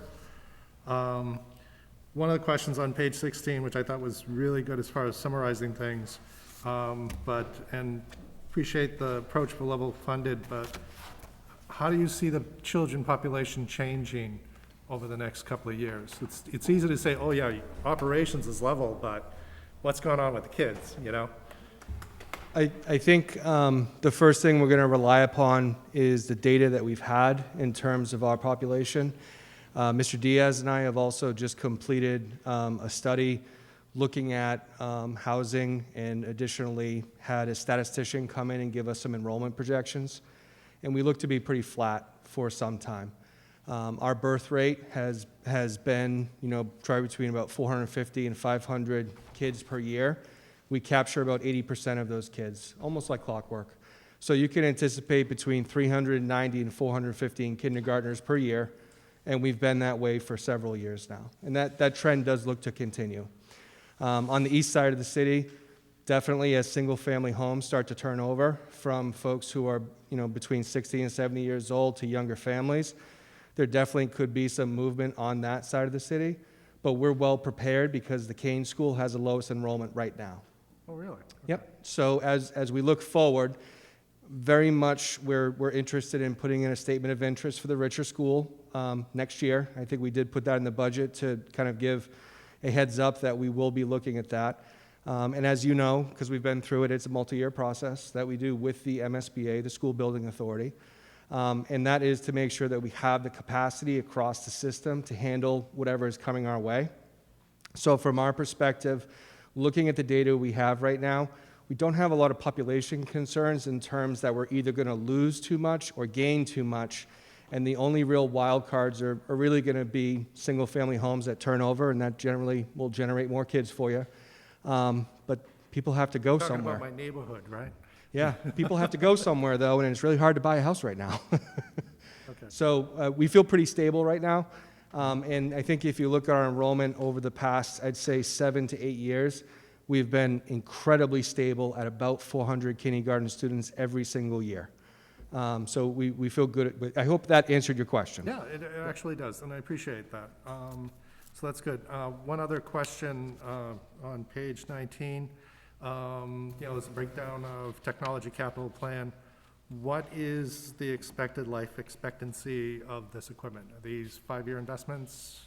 One of the questions on page 16, which I thought was really good as far as summarizing things, and appreciate the approach for level funded, but how do you see the children population changing over the next couple of years? It's easy to say, oh yeah, operations is level, but what's going on with the kids, you know? I think the first thing we're going to rely upon is the data that we've had in terms of our population. Mr. Diaz and I have also just completed a study looking at housing, and additionally had a statistician come in and give us some enrollment projections. And we look to be pretty flat for some time. Our birth rate has been, try between about 450 and 500 kids per year. We capture about 80% of those kids, almost like clockwork. So you can anticipate between 390 and 415 kindergartners per year, and we've been that way for several years now. And that trend does look to continue. On the east side of the city, definitely as single-family homes start to turn over from folks who are, between 60 and 70 years old to younger families, there definitely could be some movement on that side of the city. But we're well prepared because the Kane School has the lowest enrollment right now. Oh, really? Yep. So as we look forward, very much we're interested in putting in a statement of interest for the Richer School next year. I think we did put that in the budget to kind of give a heads up that we will be looking at that. And as you know, because we've been through it, it's a multi-year process that we do with the MSBA, the School Building Authority. And that is to make sure that we have the capacity across the system to handle whatever is coming our way. So from our perspective, looking at the data we have right now, we don't have a lot of population concerns in terms that we're either going to lose too much or gain too much. And the only real wild cards are really going to be single-family homes that turn over, and that generally will generate more kids for you. But people have to go somewhere. Talking about my neighborhood, right? Yeah, people have to go somewhere, though, and it's really hard to buy a house right now. Okay. So we feel pretty stable right now. And I think if you look at our enrollment over the past, I'd say 7 to 8 years, we've been incredibly stable at about 400 kindergarten students every single year. So we feel good. I hope that answered your question. Yeah, it actually does, and I appreciate that. So that's good. One other question on page 19. There's a breakdown of technology capital plan. What is the expected life expectancy of this equipment? Are these 5-year investments?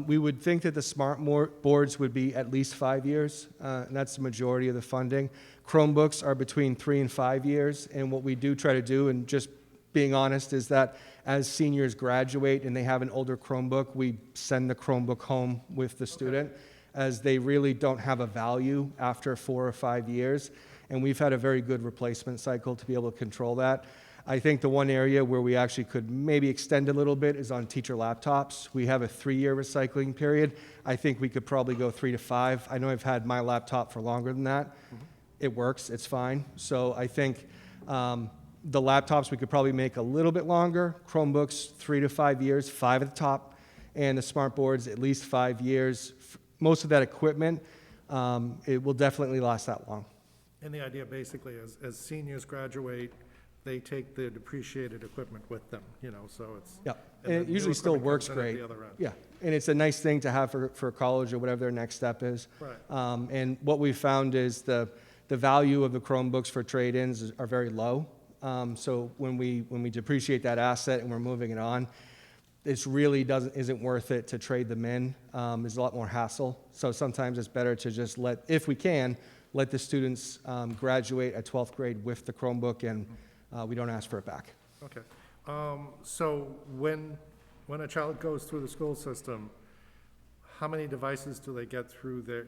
We would think that the smart boards would be at least 5 years, and that's the majority of the funding. Chromebooks are between 3 and 5 years, and what we do try to do, and just being honest, is that as seniors graduate and they have an older Chromebook, we send the Chromebook home with the student, as they really don't have a value after 4 or 5 years, and we've had a very good replacement cycle to be able to control that. I think the one area where we actually could maybe extend a little bit is on teacher laptops. We have a 3-year recycling period. I think we could probably go 3 to 5. I know I've had my laptop for longer than that. It works, it's fine. So I think the laptops we could probably make a little bit longer. Chromebooks, 3 to 5 years, 5 at the top. And the smart boards, at least 5 years. Most of that equipment, it will definitely last that long. And the idea basically is, as seniors graduate, they take the depreciated equipment with them, so it's. Yeah, and and then it usually new still equipment works comes in at great. the other end. Yeah, and it's a nice thing to have for college or whatever their next step is. Right. And what we found is the value of the Chromebooks for trade-ins are very low. So when we depreciate that asset and we're moving it on, it's really isn't worth it to trade them in. There's a lot more hassle. So sometimes it's better to just if we can, let the students graduate at 12th grade with the Chromebook, and we don't ask for it back. Okay. So when a child goes through the school system, how many devices do they get through their,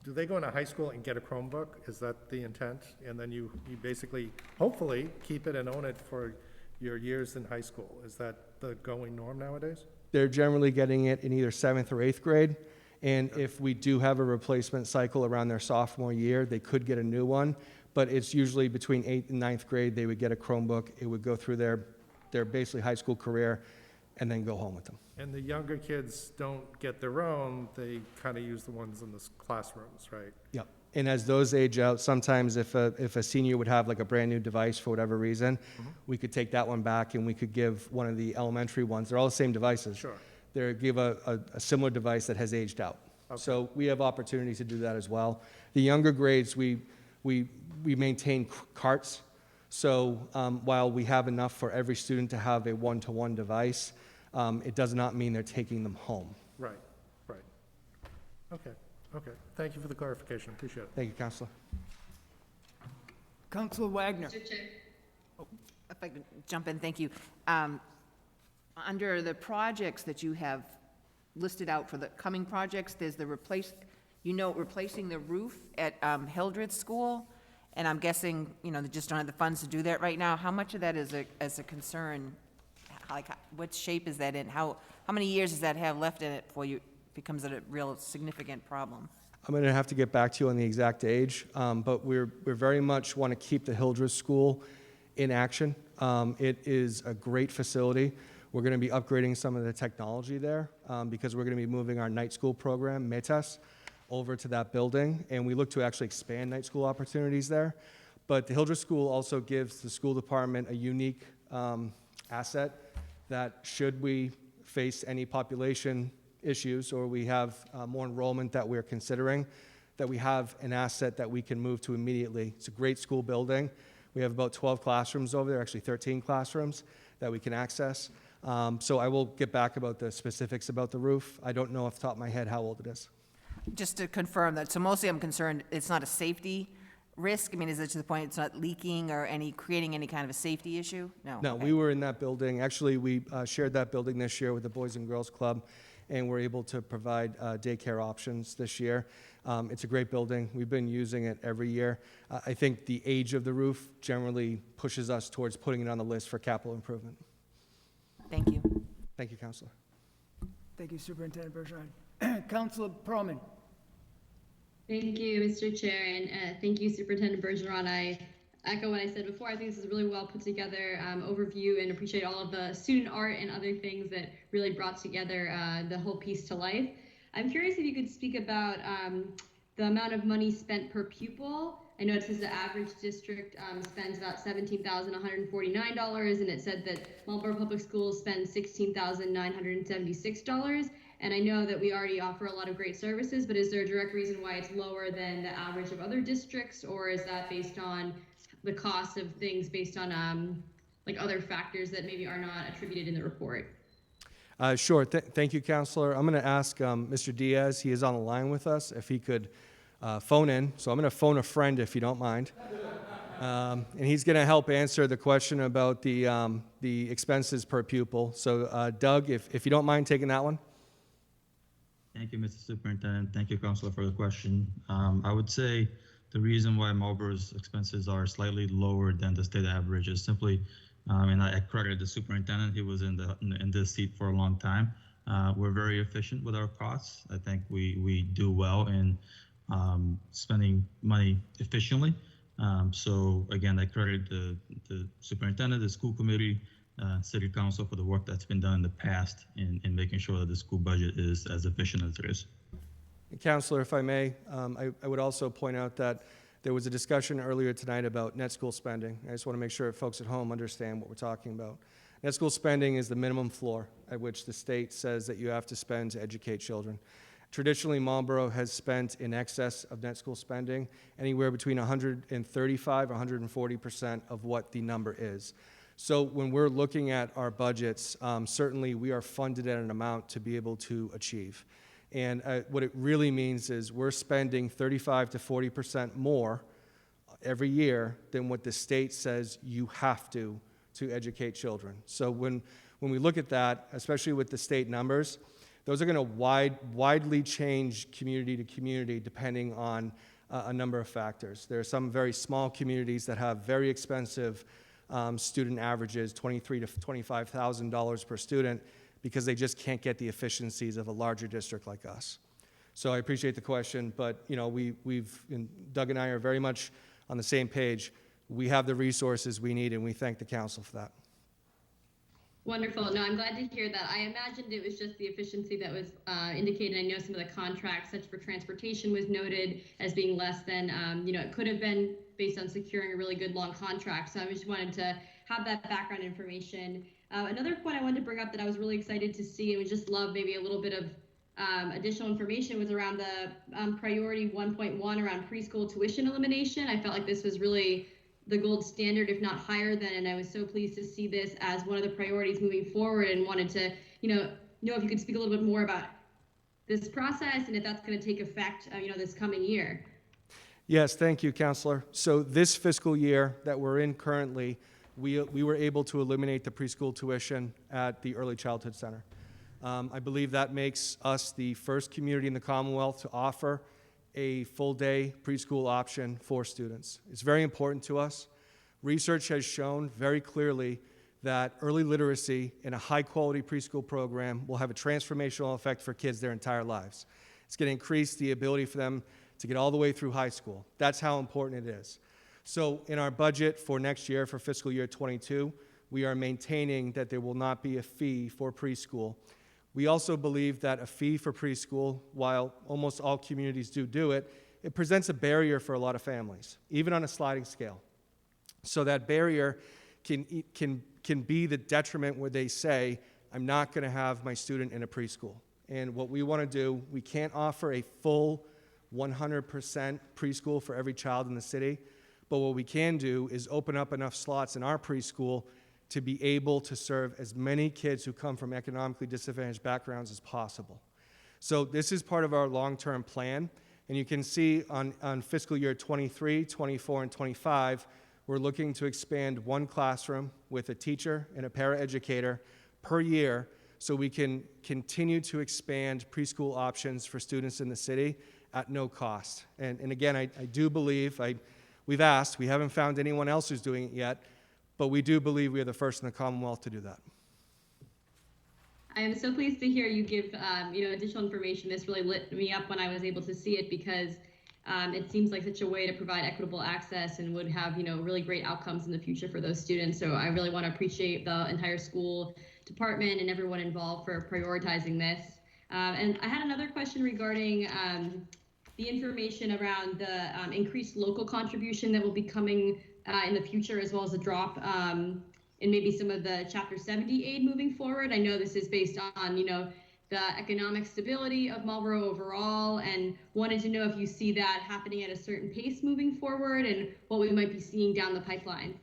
do they go into high school and get a Chromebook? Is that the intent? And then you basically, hopefully, keep it and own it for your years in high school. Is that the going norm nowadays? They're generally getting it in either 7th or 8th grade. And if we do have a replacement cycle around their sophomore year, they could get a new one. But it's usually between 8th and 9th grade, they would get a Chromebook. It would go through their basically high school career and then go home with them. And the younger kids don't get their own, they kind of use the ones in the classrooms, right? Yep. And as those age out, sometimes if a senior would have like a brand new device for whatever reason, we could take that one back and we could give one of the elementary ones. They're all the same devices. Sure. They give a similar device that has aged out. Okay. So we have opportunities to do that as well. The younger grades, we maintain carts. So while we have enough for every student to have a one-to-one device, it does not mean they're taking them home. Right. Okay. Thank you for the clarification. Appreciate it. Thank you, Counselor. Counselor Wagner. If I could jump in, thank you. Under the projects that you have listed out for the coming projects, there's the replacing the roof at Hildreth School, and I'm guessing, they just don't have the funds to do that right now. How much of that is a concern? What shape is that in? How many years does that have left in it becomes a real significant problem. I'm going to have to get back to you on the exact age, but we're very much want to keep the Hildreth School in action. It is a great facility. We're going to be upgrading some of the technology there because we're going to be moving our night school program, METAS, over to that building, and we look to actually expand night school opportunities there. But the Hildreth School also gives the school department a unique asset that should we face any population issues or we have more enrollment that we're considering, that we have an asset that we can move to immediately. It's a great school building. We have about 12 classrooms over there, actually 13 classrooms that we can access. So I will get back about the specifics about the roof. I don't know off the top of my head how old it is. Just to confirm that, so mostly I'm concerned it's not a safety risk? I mean, is it to the point it's not leaking or creating any kind of a safety issue? No. No, Okay. we were in that building. Actually, we shared that building this year with the Boys and Girls Club, and we're able to provide daycare options this year. It's a great building. We've been using it every year. I think the age of the roof generally pushes us towards putting it on the list for capital improvement. Thank you. Thank you, Counselor. Thank you, Superintendent Bergeron. Councilor Perlman. Thank you, Mr. Chair, and thank you, Superintendent Bergeron. I echo what I said before. I think this is a really well put together overview and appreciate all of the student art and other things that really brought together the whole piece to life. I'm curious if you could speak about the amount of money spent per pupil. I noticed the average district spends about $17,149, and it said that Marlborough Public Schools spend $16,976. And I know that we already offer a lot of great services, but is there a direct reason why it's lower than the average of other districts, or is that based on the cost of things based on like other factors that maybe are not attributed in the report? Sure. Thank you, Counselor. I'm going to ask Mr. Diaz, he is on the line with us, if he could phone in. So I'm going to phone a friend, if you don't mind. And he's going to help answer the question about the expenses per pupil. So Doug, if you don't mind taking that one. Thank you, Mr. Superintendent. Thank you, Counselor, for the question. I would say the reason why Marlborough's expenses are slightly lower than the state average is simply, and I credit the superintendent, he was in this seat for a long time. We're very efficient with our costs. I think we do well in spending money efficiently. So again, I credit the superintendent, the school committee, city council for the work that's been done in the past in making sure that the school budget is as efficient as it is. Counselor, if I may, I would also point out that there was a discussion earlier tonight about net school spending. I just want to make sure folks at home understand what we're talking about. Net school spending is the minimum floor at which the state says that you have to spend to educate children. Traditionally, Marlborough has spent in excess of net school spending, anywhere between 135 or 140% of what the number is. So when we're looking at our budgets, certainly we are funded at an amount to be able to achieve. And what it really means is we're spending 35 to 40% more every year than what the state says you have to educate children. So when we look at that, especially with the state numbers, those are going to widely change community to community depending on a number of factors. There are some very small communities that have very expensive student averages, $23,000 to $25,000 per student, because they just can't get the efficiencies of a larger district like us. So I appreciate the question, but Doug and I are very much on the same page. We have the resources we need, and we thank the council for that. Wonderful. No, I'm glad to hear that. I imagined it was just the efficiency that was indicated. I know some of the contracts, such for transportation, was noted as being less than, it could have been based on securing a really good long contract. So I just wanted to have that background information. Another point I wanted to bring up that I was really excited to see and would just love maybe a little bit of additional information was around the priority 1.1 around preschool tuition elimination. I felt like this was really the gold standard, if not higher than, and I was so pleased to see this as one of the priorities moving forward and wanted to, know if you could speak a little bit more about this process and if that's going to take effect, this coming year. Yes, thank you, Counselor. So this fiscal year that we're in currently, we were able to eliminate the preschool tuition at the Early Childhood Center. I believe that makes us the first community in the Commonwealth to offer a full-day preschool option for students. It's very important to us. Research has shown very clearly that early literacy in a high-quality preschool program will have a transformational effect for kids their entire lives. It's going to increase the ability for them to get all the way through high school. That's how important it is. So in our budget for next year, for fiscal year 22, we are maintaining that there will not be a fee for preschool. We also believe that a fee for preschool, while almost all communities do it, it presents a barrier for a lot of families, even on a sliding scale. So that barrier can be the detriment where they say, I'm not going to have my student in a preschool. And what we want to do, we can't offer a full 100% preschool for every child in the city, but what we can do is open up enough slots in our preschool to be able to serve as many kids who come from economically disadvantaged backgrounds as possible. So this is part of our long-term plan, and you can see on fiscal year 23, 24, and 25, we're looking to expand one classroom with a teacher and a paraeducator per year so we can continue to expand preschool options for students in the city at no cost. And again, I do believe, we've asked, we haven't found anyone else who's doing it yet, but we do believe we are the first in the Commonwealth to do that. I am so pleased to hear you give additional information. This really lit me up when I was able to see it, because it seems like such a way to provide equitable access and would have really great outcomes in the future for those students. So I really want to appreciate the entire school department and everyone involved for prioritizing this. And I had another question regarding the information around the increased local contribution that will be coming in the future, as well as a drop in maybe some of the Chapter 70 aid moving forward. I know this is based on, the economic stability of Marlborough overall, and wanted to know if you see that happening at a certain pace moving forward and what we might be seeing down the pipeline.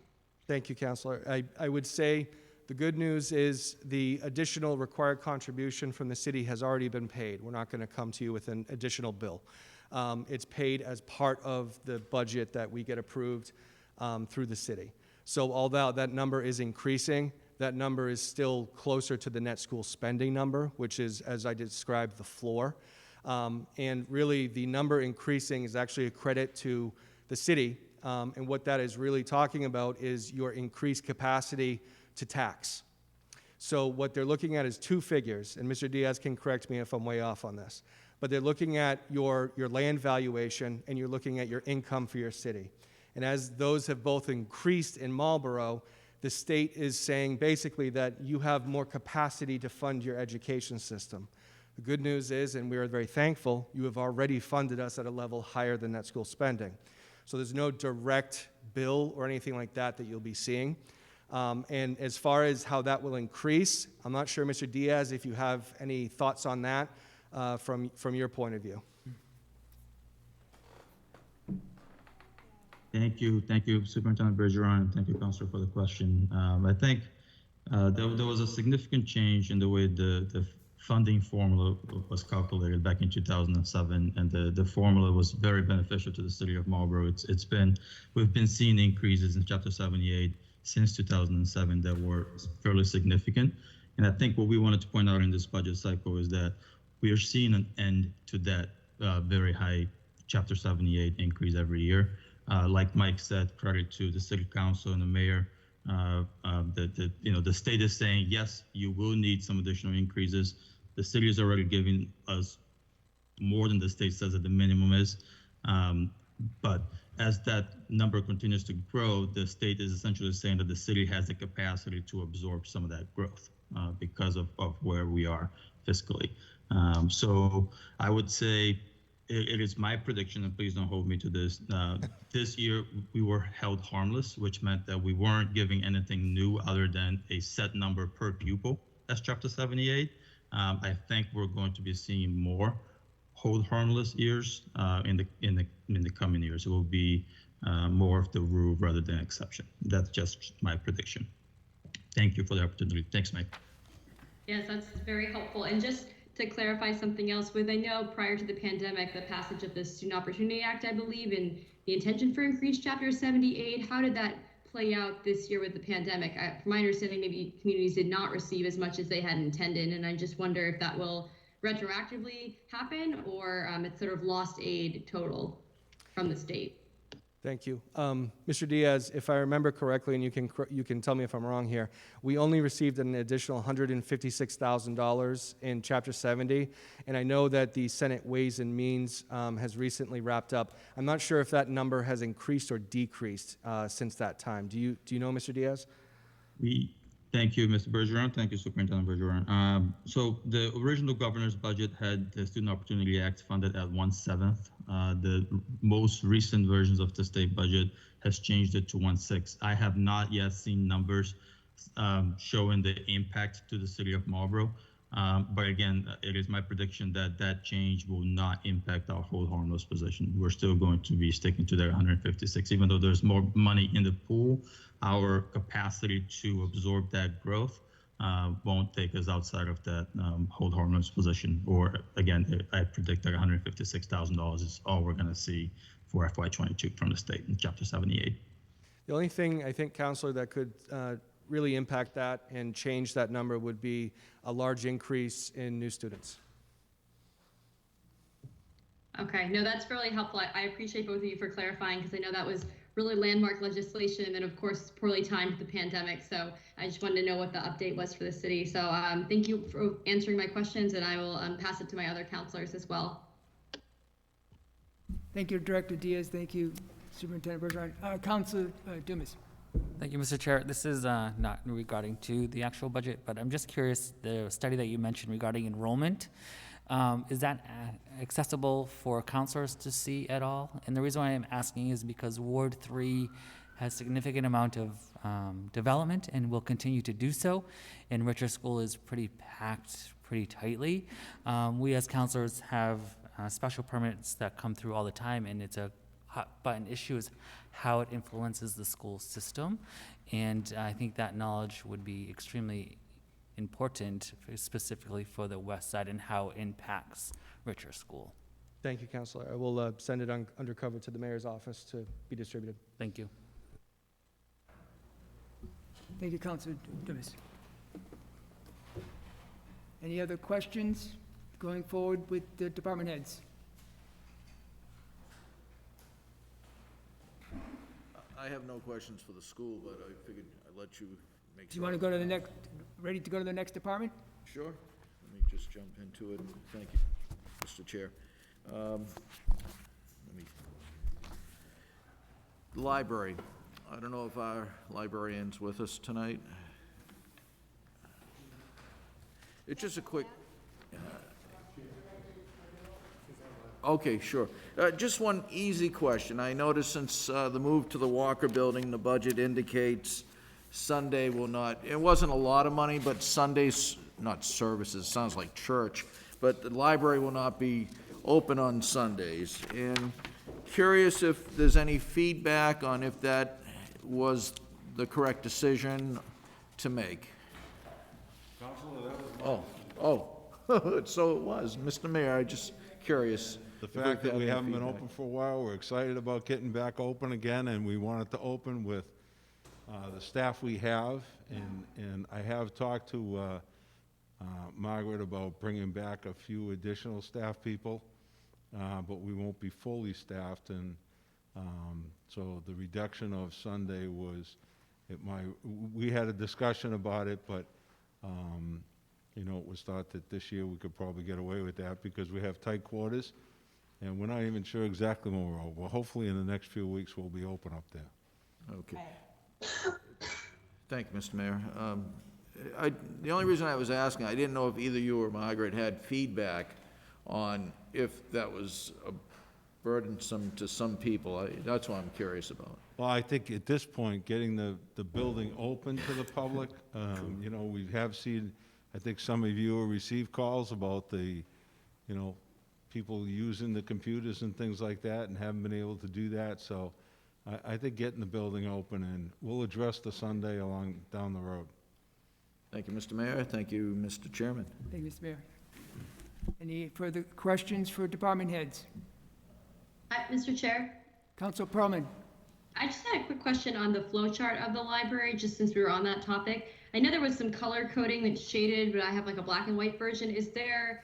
Thank you, Councilor. I would say the good news is the additional required contribution from the city has already been paid. We're not going to come to you with an additional bill. It's paid as part of the budget that we get approved through the city. So although that number is increasing, that number is still closer to the net school spending number, which is, as I described, the floor. And really, the number increasing is actually a credit to the city. And what that is really talking about is your increased capacity to tax. So what they're looking at is two figures, and Mr. Diaz can correct me if I'm way off on this, but they're looking at your land valuation and you're looking at your income for your city. And as those have both increased in Marlborough, the state is saying basically that you have more capacity to fund your education system. The good news is, and we are very thankful, you have already funded us at a level higher than net school spending. So there's no direct bill or anything like that you'll be seeing. And as far as how that will increase, I'm not sure, Mr. Diaz, if you have any thoughts on that from your point of view. Thank you, Superintendent Bergeron, and thank you, Councilor, for the question. I think there was a significant change in the way the funding formula was calculated back in 2007, and the formula was very beneficial to the city of Marlborough. We've been seeing increases in Chapter 78 since 2007 that were fairly significant. And I think what we wanted to point out in this budget cycle is that we are seeing an end to that very high Chapter 78 increase every year. Like Mike said, credit to the city council and the mayor. The state is saying, yes, you will need some additional increases. The city is already giving us more than the state says that the minimum is. But as that number continues to grow, the state is essentially saying that the city has the capacity to absorb some of that growth because of where we are fiscally. So I would say it is my prediction, and please don't hold me to this, this year we were held harmless, which meant that we weren't giving anything new other than a set number per pupil. That's Chapter 78. I think we're going to be seeing more hold harmless years in the coming years. It will be more of the rule rather than exception. That's just my prediction. Thank you for the opportunity. Thanks, Mike. Yes, that's very helpful. And just to clarify something else, I know prior to the pandemic, the passage of the Student Opportunity Act, I believe, and the intention for increased Chapter 78, how did that play out this year with the pandemic? From my understanding, maybe communities did not receive as much as they had intended, and I just wonder if that will retroactively happen or it's sort of lost aid total from the state. Thank you. Mr. Diaz, if I remember correctly, and you can tell me if I'm wrong here, we only received an additional $156,000 in Chapter 70, and I know that the Senate Ways and Means has recently wrapped up. I'm not sure if that number has increased or decreased since that time. Do you know, Mr. Diaz? Thank you, Mr. Bergeron. Thank you, Superintendent Bergeron. So the original governor's budget had the Student Opportunity Act funded at 1/7. The most recent versions of the state budget has changed it to 1/6. I have not yet seen numbers showing the impact to the city of Marlborough. But again, it is my prediction that that change will not impact our hold harmless position. We're still going to be sticking to their 156, even though there's more money in the pool. Our capacity to absorb that growth won't take us outside of that hold harmless position. Or again, I predict that $156,000 is all we're going to see for FY22 from the state in Chapter 78. The only thing I think, Counselor, that could really impact that and change that number would be a large increase in new students. Okay, no, that's really helpful. I appreciate both of you for clarifying, because I know that was really landmark legislation and of course poorly timed with the pandemic. So I just wanted to know what the update was for the city. So thank you for answering my questions, and I will pass it to my other counselors as well. Thank you, Director Diaz. Thank you, Superintendent Bergeron. Councilor Dumas. Thank you, Mr. Chair. This is not regarding to the actual budget, but I'm just curious, the study that you mentioned regarding enrollment, is that accessible for counselors to see at all? And the reason why I'm asking is because Ward 3 has significant amount of development and will continue to do so, and Richer School is pretty packed pretty tightly. We as counselors have special permits that come through all the time, and it's a hot button issue is how it influences the school system, and I think that knowledge would be extremely important, specifically for the west side and how it impacts Richer School. Thank you, Counselor. I will send it undercover to the mayor's office to be distributed. Thank you. Thank you, Councilor Dumas. Any other questions going forward with the department heads? I have no questions for the school, but I figured I'd let you make. Do you want to go to the next, ready to go to the next department? Sure. Let me just jump into it. Thank you, Mr. Chair. Library. I don't know if our librarian's with us tonight. It's just a quick. Okay, sure. Just one easy question. I noticed since the move to the Walker Building, the budget indicates Sunday will not, it wasn't a lot of money, but Sundays, not services, sounds like church, but the library will not be open on Sundays. And curious if there's any feedback on if that was the correct decision to make. So it was. Mr. Mayor, I just curious. The fact that we haven't been open for a while, we're excited about getting back open again, and we want it to open with the staff we have. And I have talked to Margaret about bringing back a few additional staff people, but we won't be fully staffed. And so the reduction of Sunday was, we had a discussion about it, but you know, it was thought that this year we could probably get away with that because we have tight quarters. And we're not even sure exactly when we're open. Well, hopefully in the next few weeks we'll be open up there. Okay. Thank you, Mr. Mayor. The only reason I was asking, I didn't know if either you or Margaret had feedback on if that was burdensome to some people. That's what I'm curious about. Well, I think at this point, getting the building open to the public, you know, we have seen, I think some of you have received calls about the, you know, people using the computers and things like that and haven't been able to do that. So I think getting the building open, and we'll address the Sunday down the road. Thank you, Mr. Mayor. Thank you, Mr. Chairman. Thank you, Mr. Mayor. Any further questions for department heads? Mr. Chair? Councilor Perlman. I just had a quick question on the flow chart of the library, just since we were on that topic. I know there was some color coding that's shaded, but I have like a black and white version. Is there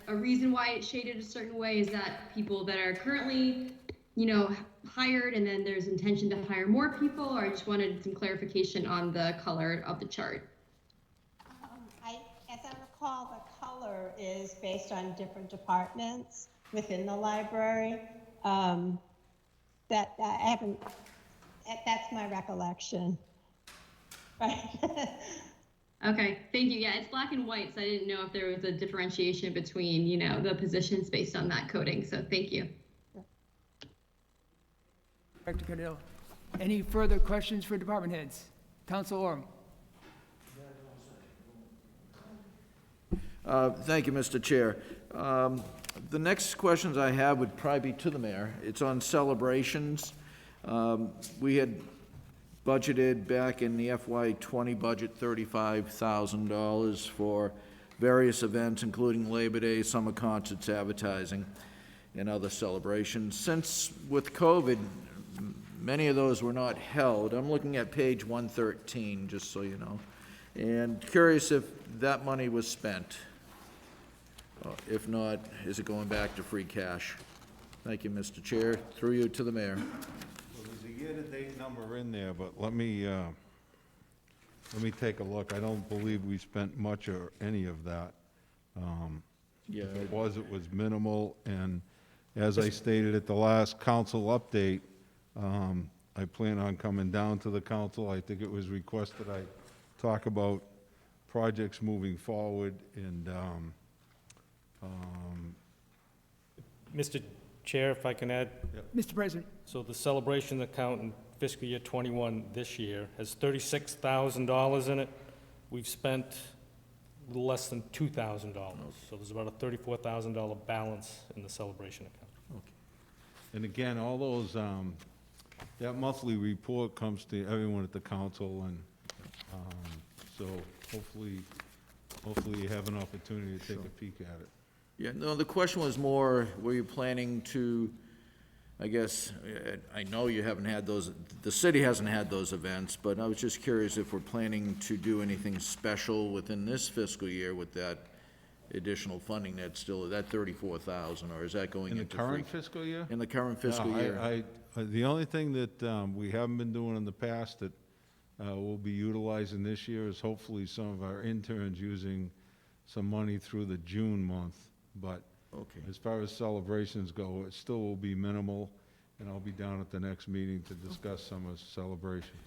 a reason why it's shaded a certain way? Is that people that are currently hired and then there's intention to hire more people, or I just wanted some clarification on the color of the chart. As I recall, the color is based on different departments within the library. That I haven't, that's my recollection. Right. Okay, thank you. Yeah, it's black and white, so I didn't know if there was a differentiation between, the positions based on that coding. So thank you. Director Cardell. Any further questions for department heads? Council Orm. Thank you, Mr. Chair. The next questions I have would probably be to the mayor. It's on celebrations. We had budgeted back in the FY20 budget $35,000 for various events, including Labor Day, summer concerts, advertising, and other celebrations. Since with COVID, many of those were not held. I'm looking at page 113, just so you know, and curious if that money was spent. If not, is it going back to free cash? Thank you, Mr. Chair. Through you to the mayor. Well, there's a year-to-date number in there, but let me take a look. I don't believe we spent much or any of that. Yeah. If it was minimal, and as I stated at the last council update, I plan on coming down to the council. I think it was requested I talk about projects moving forward, and Mr. Chair, if I can add? Mr. President. So the celebration account in fiscal year '21 this year has $36,000 in it. We've spent a little less than $2,000. So there's about a $34,000 balance in the celebration account. And again, all those, that monthly report comes to everyone at the council, and so hopefully you have an opportunity to take a peek at it. Yeah, no, the question was more, were you planning to, I guess, I know you haven't had those, the city hasn't had those events, but I was just curious if we're planning to do anything special within this fiscal year with that additional funding that's still, that 34,000, or is that going into In the current fiscal year? In the current fiscal year. The only thing that we haven't been doing in the past that we'll be utilizing this year is hopefully some of our interns using some money through the June month. But as far as celebrations go, it still will be minimal, and I'll be down at the next meeting to discuss some of the celebrations.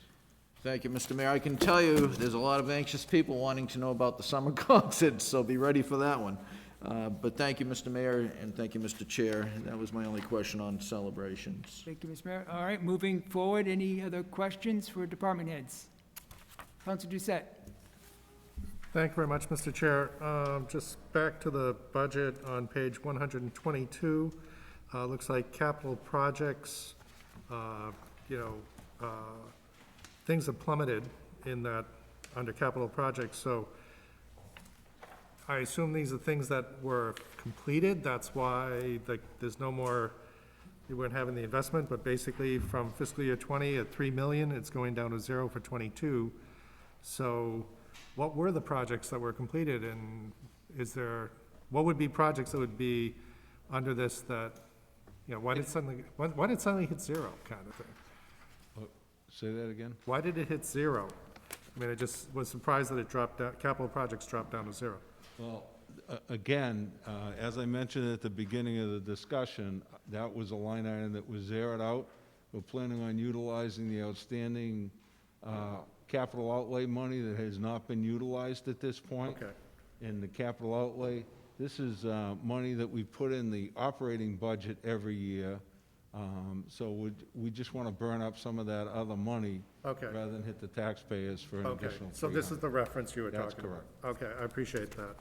Thank you, Mr. Mayor. I can tell you, there's a lot of anxious people wanting to know about the summer concerts, so be ready for that one. But thank you, Mr. Mayor, and thank you, Mr. Chair. That was my only question on celebrations. Thank you, Mr. Mayor. All right, moving forward, any other questions for department heads? Councilor Doucette. Thank you very much, Mr. Chair. Just back to the budget on page 122. Looks like capital projects, things have plummeted in that, under capital projects. So I assume these are things that were completed. That's why there's no more, you weren't having the investment, but basically from fiscal year 20 at 3 million, it's going down to 0 for 22. So what were the projects that were completed, and what would be projects that would be under this that, why did it suddenly hit 0 kind of thing? Say that again? Why did it hit 0? I mean, I just was surprised that it dropped down, capital projects dropped down to 0. Well, again, as I mentioned at the beginning of the discussion, that was a line item that was zeroed out. We're planning on utilizing the outstanding capital outlay money that has not been utilized at this point. Okay. In the capital outlay, this is money that we put in the operating budget every year. So we just want to burn up some of that other money rather than hit the taxpayers for an additional. So this is the reference you were talking That's about? correct. Okay, I appreciate that.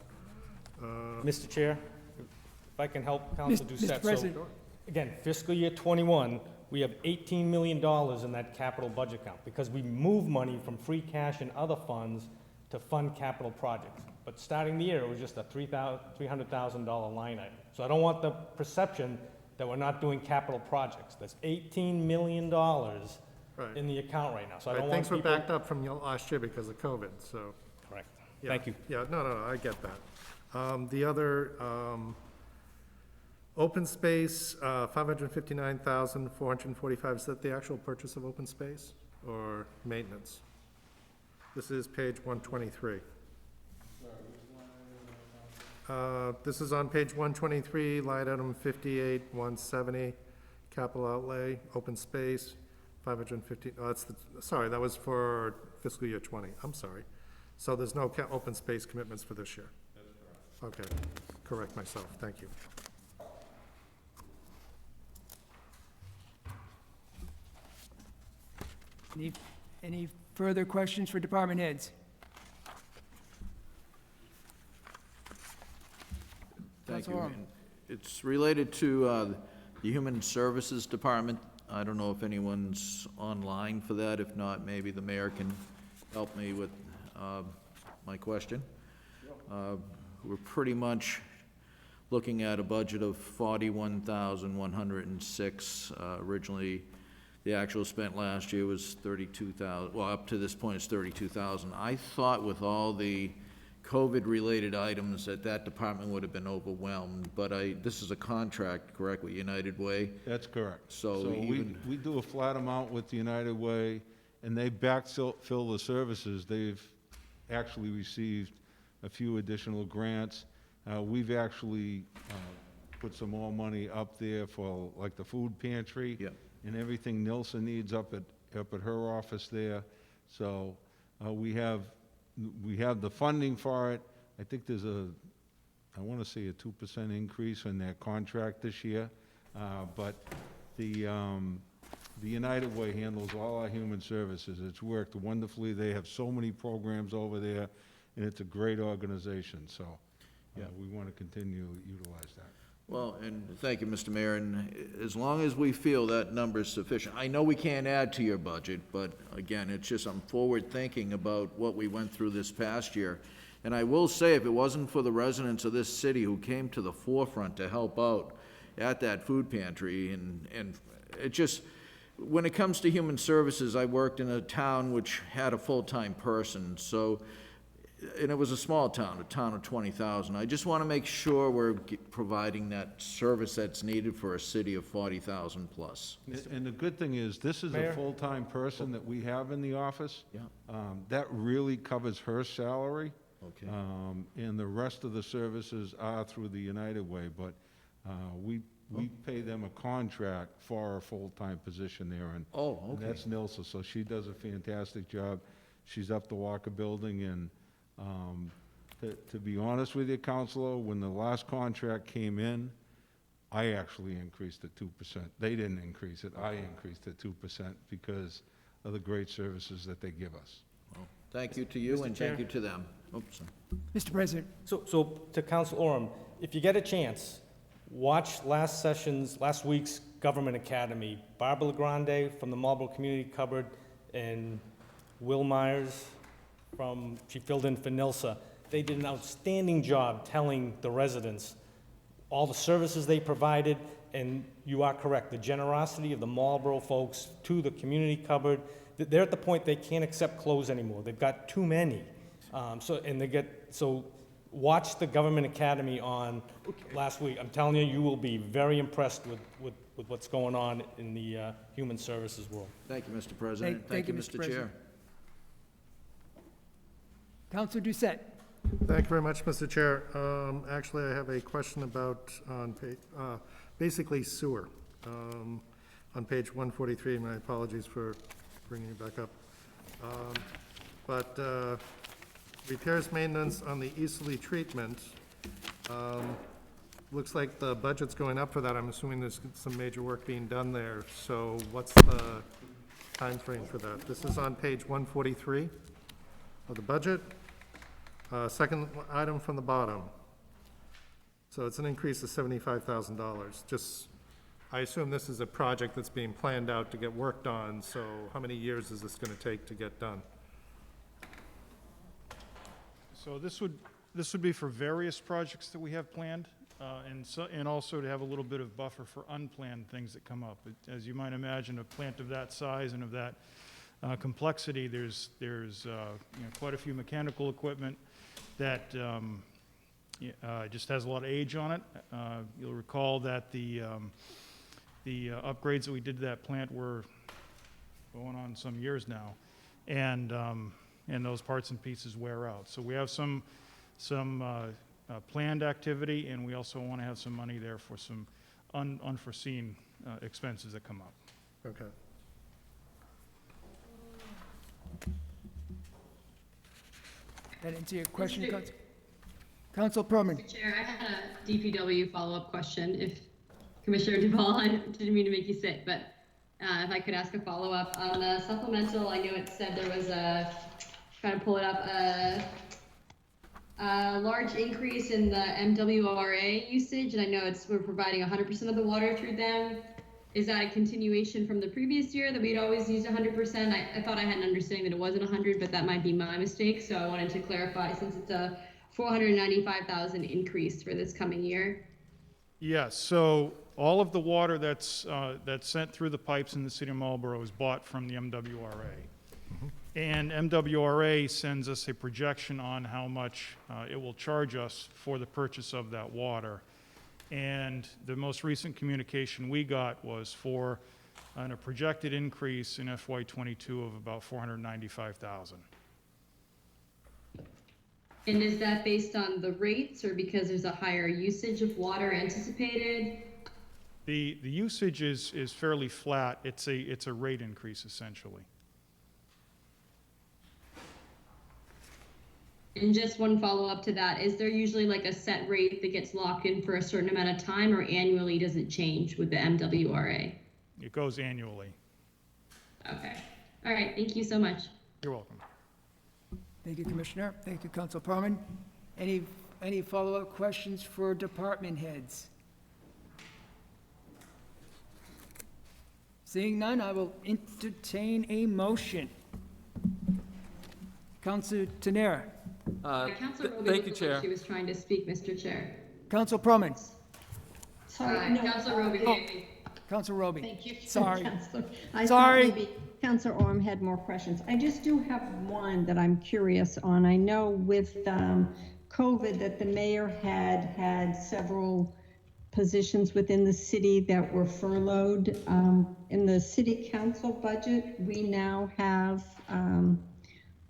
Mr. Chair, if I can help Council Mr. Doucette. President. So, again, fiscal year '21, we have $18 million in that capital budget account because we move money from free cash and other funds to fund capital projects. But starting the year, it was just a $300,000 line item. So I don't want the perception that we're not doing capital projects. There's $18 million in the account right now. So I don't want Things were people... backed up from last year because of COVID, so. Correct. Yeah, Thank you. Yeah, no, I get that. The other, Open space, 559,445. Is that the actual purchase of open space or maintenance? This is page 123. This is on page 123, line item 58,170, capital outlay, open space, 550, oh, sorry, that was for fiscal year 20, I'm sorry. So there's no open space commitments for this year? That's correct. Okay, correct myself, thank you. Any further questions for department heads? Thank you. Councilor Orm. And it's related to the Human Services Department. I don't know if anyone's online for that. If not, maybe the mayor can help me with my question. We're pretty much looking at a budget of 41,106. Originally, the actual spent last year was 32,000. Well, up to this point, it's 32,000. I thought with all the COVID-related items that department would have been overwhelmed, but this is a contract, correct, with United Way? That's correct. So we do a flat amount with United Way, and they backfill the services. They've actually received a few additional grants. We've actually put some more money up there for like the food pantry. Yep. And everything Nilsa needs up at her office there. So we have the funding for it. I think there's I want to say a 2% increase in their contract this year. But the United Way handles all our human services. It's worked wonderfully. They have so many programs over there, and it's a great organization. So we want to continue to utilize that. Well, and thank you, Mr. Mayor, and as long as we feel that number is sufficient, I know we can't add to your budget, but again, it's just I'm forward-thinking about what we went through this past year. And I will say, if it wasn't for the residents of this city who came to the forefront to help out at that food pantry, and it just, when it comes to human services, I worked in a town which had a full-time person, so, and it was a small town, a town of 20,000. I just want to make sure we're providing that service that's needed for a city of 40,000 plus. And the good thing is, this is Mayor? a full-time person that we have in the office. Yeah. That really covers her salary. Okay. And the rest of the services are through the United Way, but we pay them a contract for a full-time position there. And Oh, okay. that's Nilsa, so she does a fantastic job. She's up the Walker Building, and to be honest with you, Counselor, when the last contract came in, I actually increased it 2%. They didn't increase it, I increased it 2% because of the great services that they give us. Well, thank you to you, Mr. and Chair? thank you to them. Oops. Mr. President, So to Council Orem, if you get a chance, watch last week's Government Academy. Barbara LaGrande from the Marlborough Community Cupboard and Will Myers she filled in for Nilsa. They did an outstanding job telling the residents all the services they provided, and you are correct, the generosity of the Marlborough folks to the community cupboard. They're at the point they can't accept clothes anymore. They've got too many. So watch the Government Academy on last week. I'm telling you, you will be very impressed with what's going on in the human services world. Thank you, Mr. President. Thank you, Mr. Mr. Chair. President. Councilor Doucette. Thank you very much, Mr. Chair. Actually, I have a question about basically sewer. On page 143, my apologies for bringing it back up. Repairs maintenance on the Easterly treatment, looks like the budget's going up for that. I'm assuming there's some major work being done there. So what's the time frame for that? This is on page 143 of the budget. Second item from the bottom. So it's an increase of $75,000. I assume this is a project that's being planned out to get worked on, so how many years is this gonna take to get done? So this would be for various projects that we have planned, and also to have a little bit of buffer for unplanned things that come up. As you might imagine, a plant of that size and of that complexity, there's quite a few mechanical equipment that It just has a lot of age on it. You'll recall that the upgrades that we did to that plant were going on some years now, and those parts and pieces wear out. So we have some planned activity, and we also want to have some money there for some unforeseen expenses that come up. Okay. That answer your question, Council Perman? Mr. Chair, I had a DPW follow-up question. If Commissioner Duval, I didn't mean to make you sit, but if I could ask a follow-up on the supplemental, I know it said there was trying to pull it up, a large increase in the MWRA usage, and I know we're providing 100% of the water through them. Is that a continuation from the previous year that we'd always used 100%? I thought I had an understanding that it wasn't 100, but that might be my mistake. So I wanted to clarify since it's a $495,000 increase for this coming year. Yes, so all of the water that's sent through the pipes in the city of Marlborough is bought from the MWRA. And MWRA sends us a projection on how much it will charge us for the purchase of that water. And the most recent communication we got was for a projected increase in FY22 of about $495,000. And is that based on the rates or because there's a higher usage of water anticipated? The usage is fairly flat. It's a rate increase essentially. And just one follow-up to that, is there usually like a set rate that gets locked in for a certain amount of time, or annually does it change with the MWRA? It goes annually. Okay. All right, thank you so much. You're welcome. Thank you, Commissioner. Thank you, Council Perman. Any follow-up questions for department heads? Seeing none, I will entertain a motion. Councilor Tenera. Councilor Roby Thank you, looked Chair. like she was trying to speak, Mr. Chair. Council Perman. Sorry, no, Councilor Roby. Council Roby. Thank you. Sorry. Counselor. I Sorry. thought maybe Counselor Orm had more questions. I just do have one that I'm curious on. I know with COVID that the mayor had several positions within the city that were furloughed. In the city council budget, we now have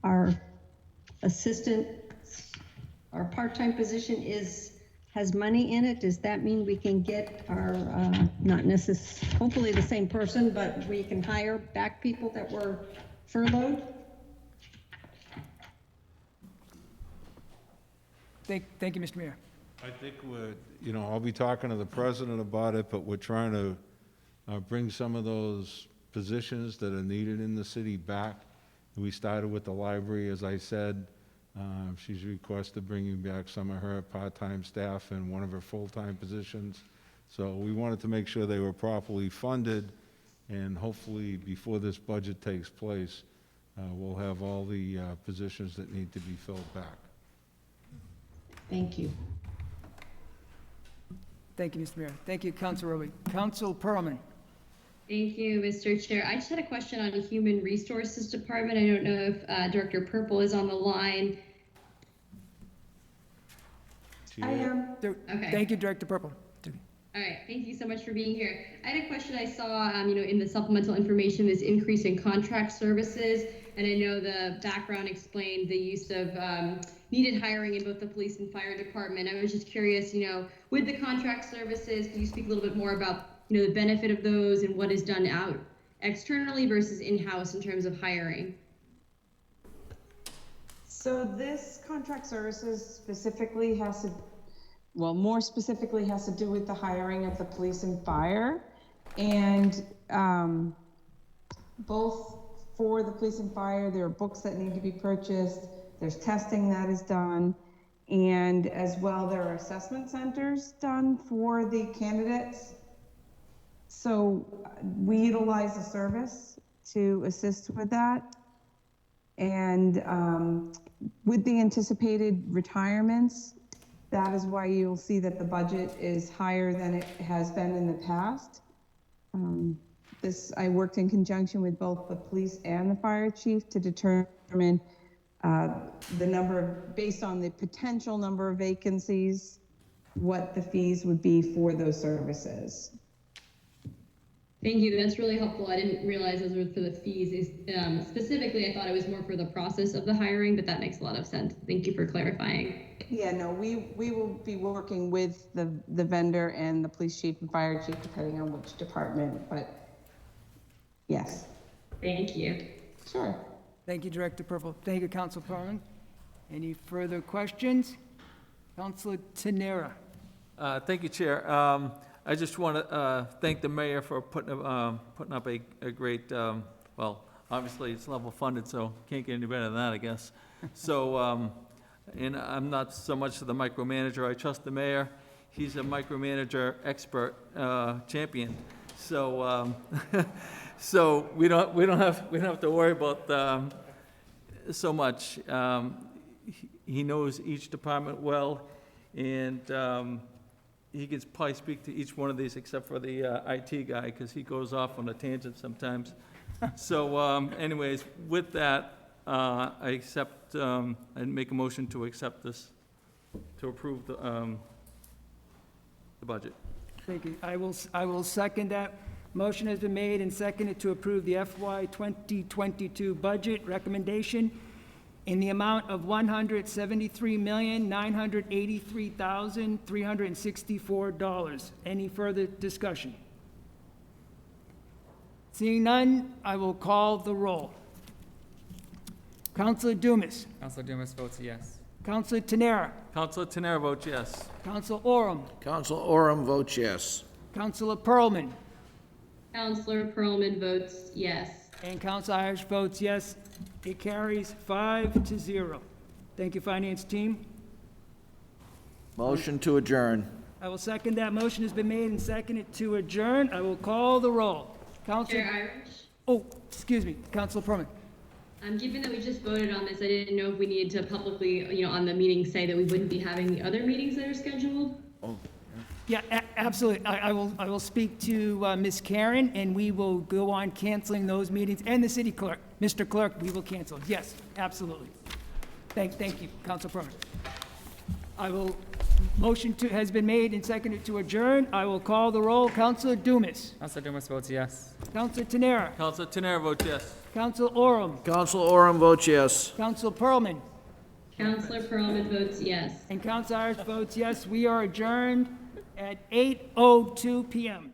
our assistant, our part-time position has money in it. Does that mean we can get our, not necessarily, hopefully the same person, but we can hire back people that were furloughed? Thank you, Mr. Mayor. I think I'll be talking to the president about it, but we're trying to bring some of those positions that are needed in the city back. We started with the library, as I said. She's requested bringing back some of her part-time staff and one of her full-time positions. So we wanted to make sure they were properly funded, and hopefully before this budget takes place, we'll have all the positions that need to be filled back. Thank you. Thank you, Mr. Mayor. Thank you, Council Roby. Council Perlman. Thank you, Mr. Chair. I just had a question on the Human Resources Department. I don't know if Director Purple is on the line. I am. Okay. Thank you, Director Purple. All right, thank you so much for being here. I had a question. I saw, in the supplemental information, this increase in contract services, and I know the background explained the use of needed hiring in both the police and fire department. I was just curious, with the contract services, can you speak a little bit more about, the benefit of those and what is done out externally versus in-house in terms of hiring? So this contract services specifically more specifically has to do with the hiring of the police and fire. And both for the police and fire, there are books that need to be purchased, there's testing that is done, and as well there are assessment centers done for the candidates. So we utilize the service to assist with that. And with the anticipated retirements, that is why you'll see that the budget is higher than it has been in the past. I worked in conjunction with both the police and the fire chief to determine the number of, based on the potential number of vacancies, what the fees would be for those services. Thank you. That's really helpful. I didn't realize those were for the fees. Specifically, I thought it was more for the process of the hiring, but that makes a lot of sense. Thank you for clarifying. Yeah, no, we will be working with the vendor and the police chief and fire chief, depending on which department, but yes. Thank you. Sure. Thank you, Director Purple. Thank you, Council Perlman. Any further questions? Councilor Tenera. Thank you, Chair. I just want to thank the mayor for putting up a great, well, obviously it's level funded, so can't get any better than that, I guess. So, and I'm not so much the micromanager. I trust the mayor. He's a micromanager expert, champion. So, so we don't have to worry about so much. He knows each department well, and he can probably speak to each one of these except for the IT guy, because he goes off on a tangent sometimes. So anyways, with that, I accept, and make a motion to accept this, to approve the budget. Thank you. I will second that. Motion has been made and seconded to approve the FY 2022 budget recommendation in the amount of $173,983,364. Any further discussion? Seeing none, I will call the roll. Councilor Dumas. Councilor Dumas votes yes. Councilor Tenera. Councilor Tenera votes yes. Councilor Oram. Council Oram votes yes. Councilor Perlman. Councilor Perlman votes yes. And Councilor Irish votes yes. It carries 5-0. Thank you, Finance team. Motion to adjourn. I will second that. Motion has been made and seconded to adjourn. I will call the roll. Chair Irish? Oh, excuse me, Councilor Perlman. Given that we just voted on this, I didn't know if we needed to publicly, on the meeting, say that we wouldn't be having the other meetings that are scheduled. Yeah, absolutely. I will speak to Ms. Karen, and we will go on canceling those meetings, and the city clerk. Mr. Clerk, we will cancel. Yes, absolutely. Thank you, Councilor Perlman. Motion has been made and seconded to adjourn. I will call the roll. Councilor Dumas. Councilor Dumas votes yes. Councilor Tenera. Councilor Tenera votes yes. Councilor Oram. Council Oram votes yes. Councilor Perlman. Councilor Perlman votes yes. And Councilor Irish votes yes. We are adjourned at 8:02 p.m.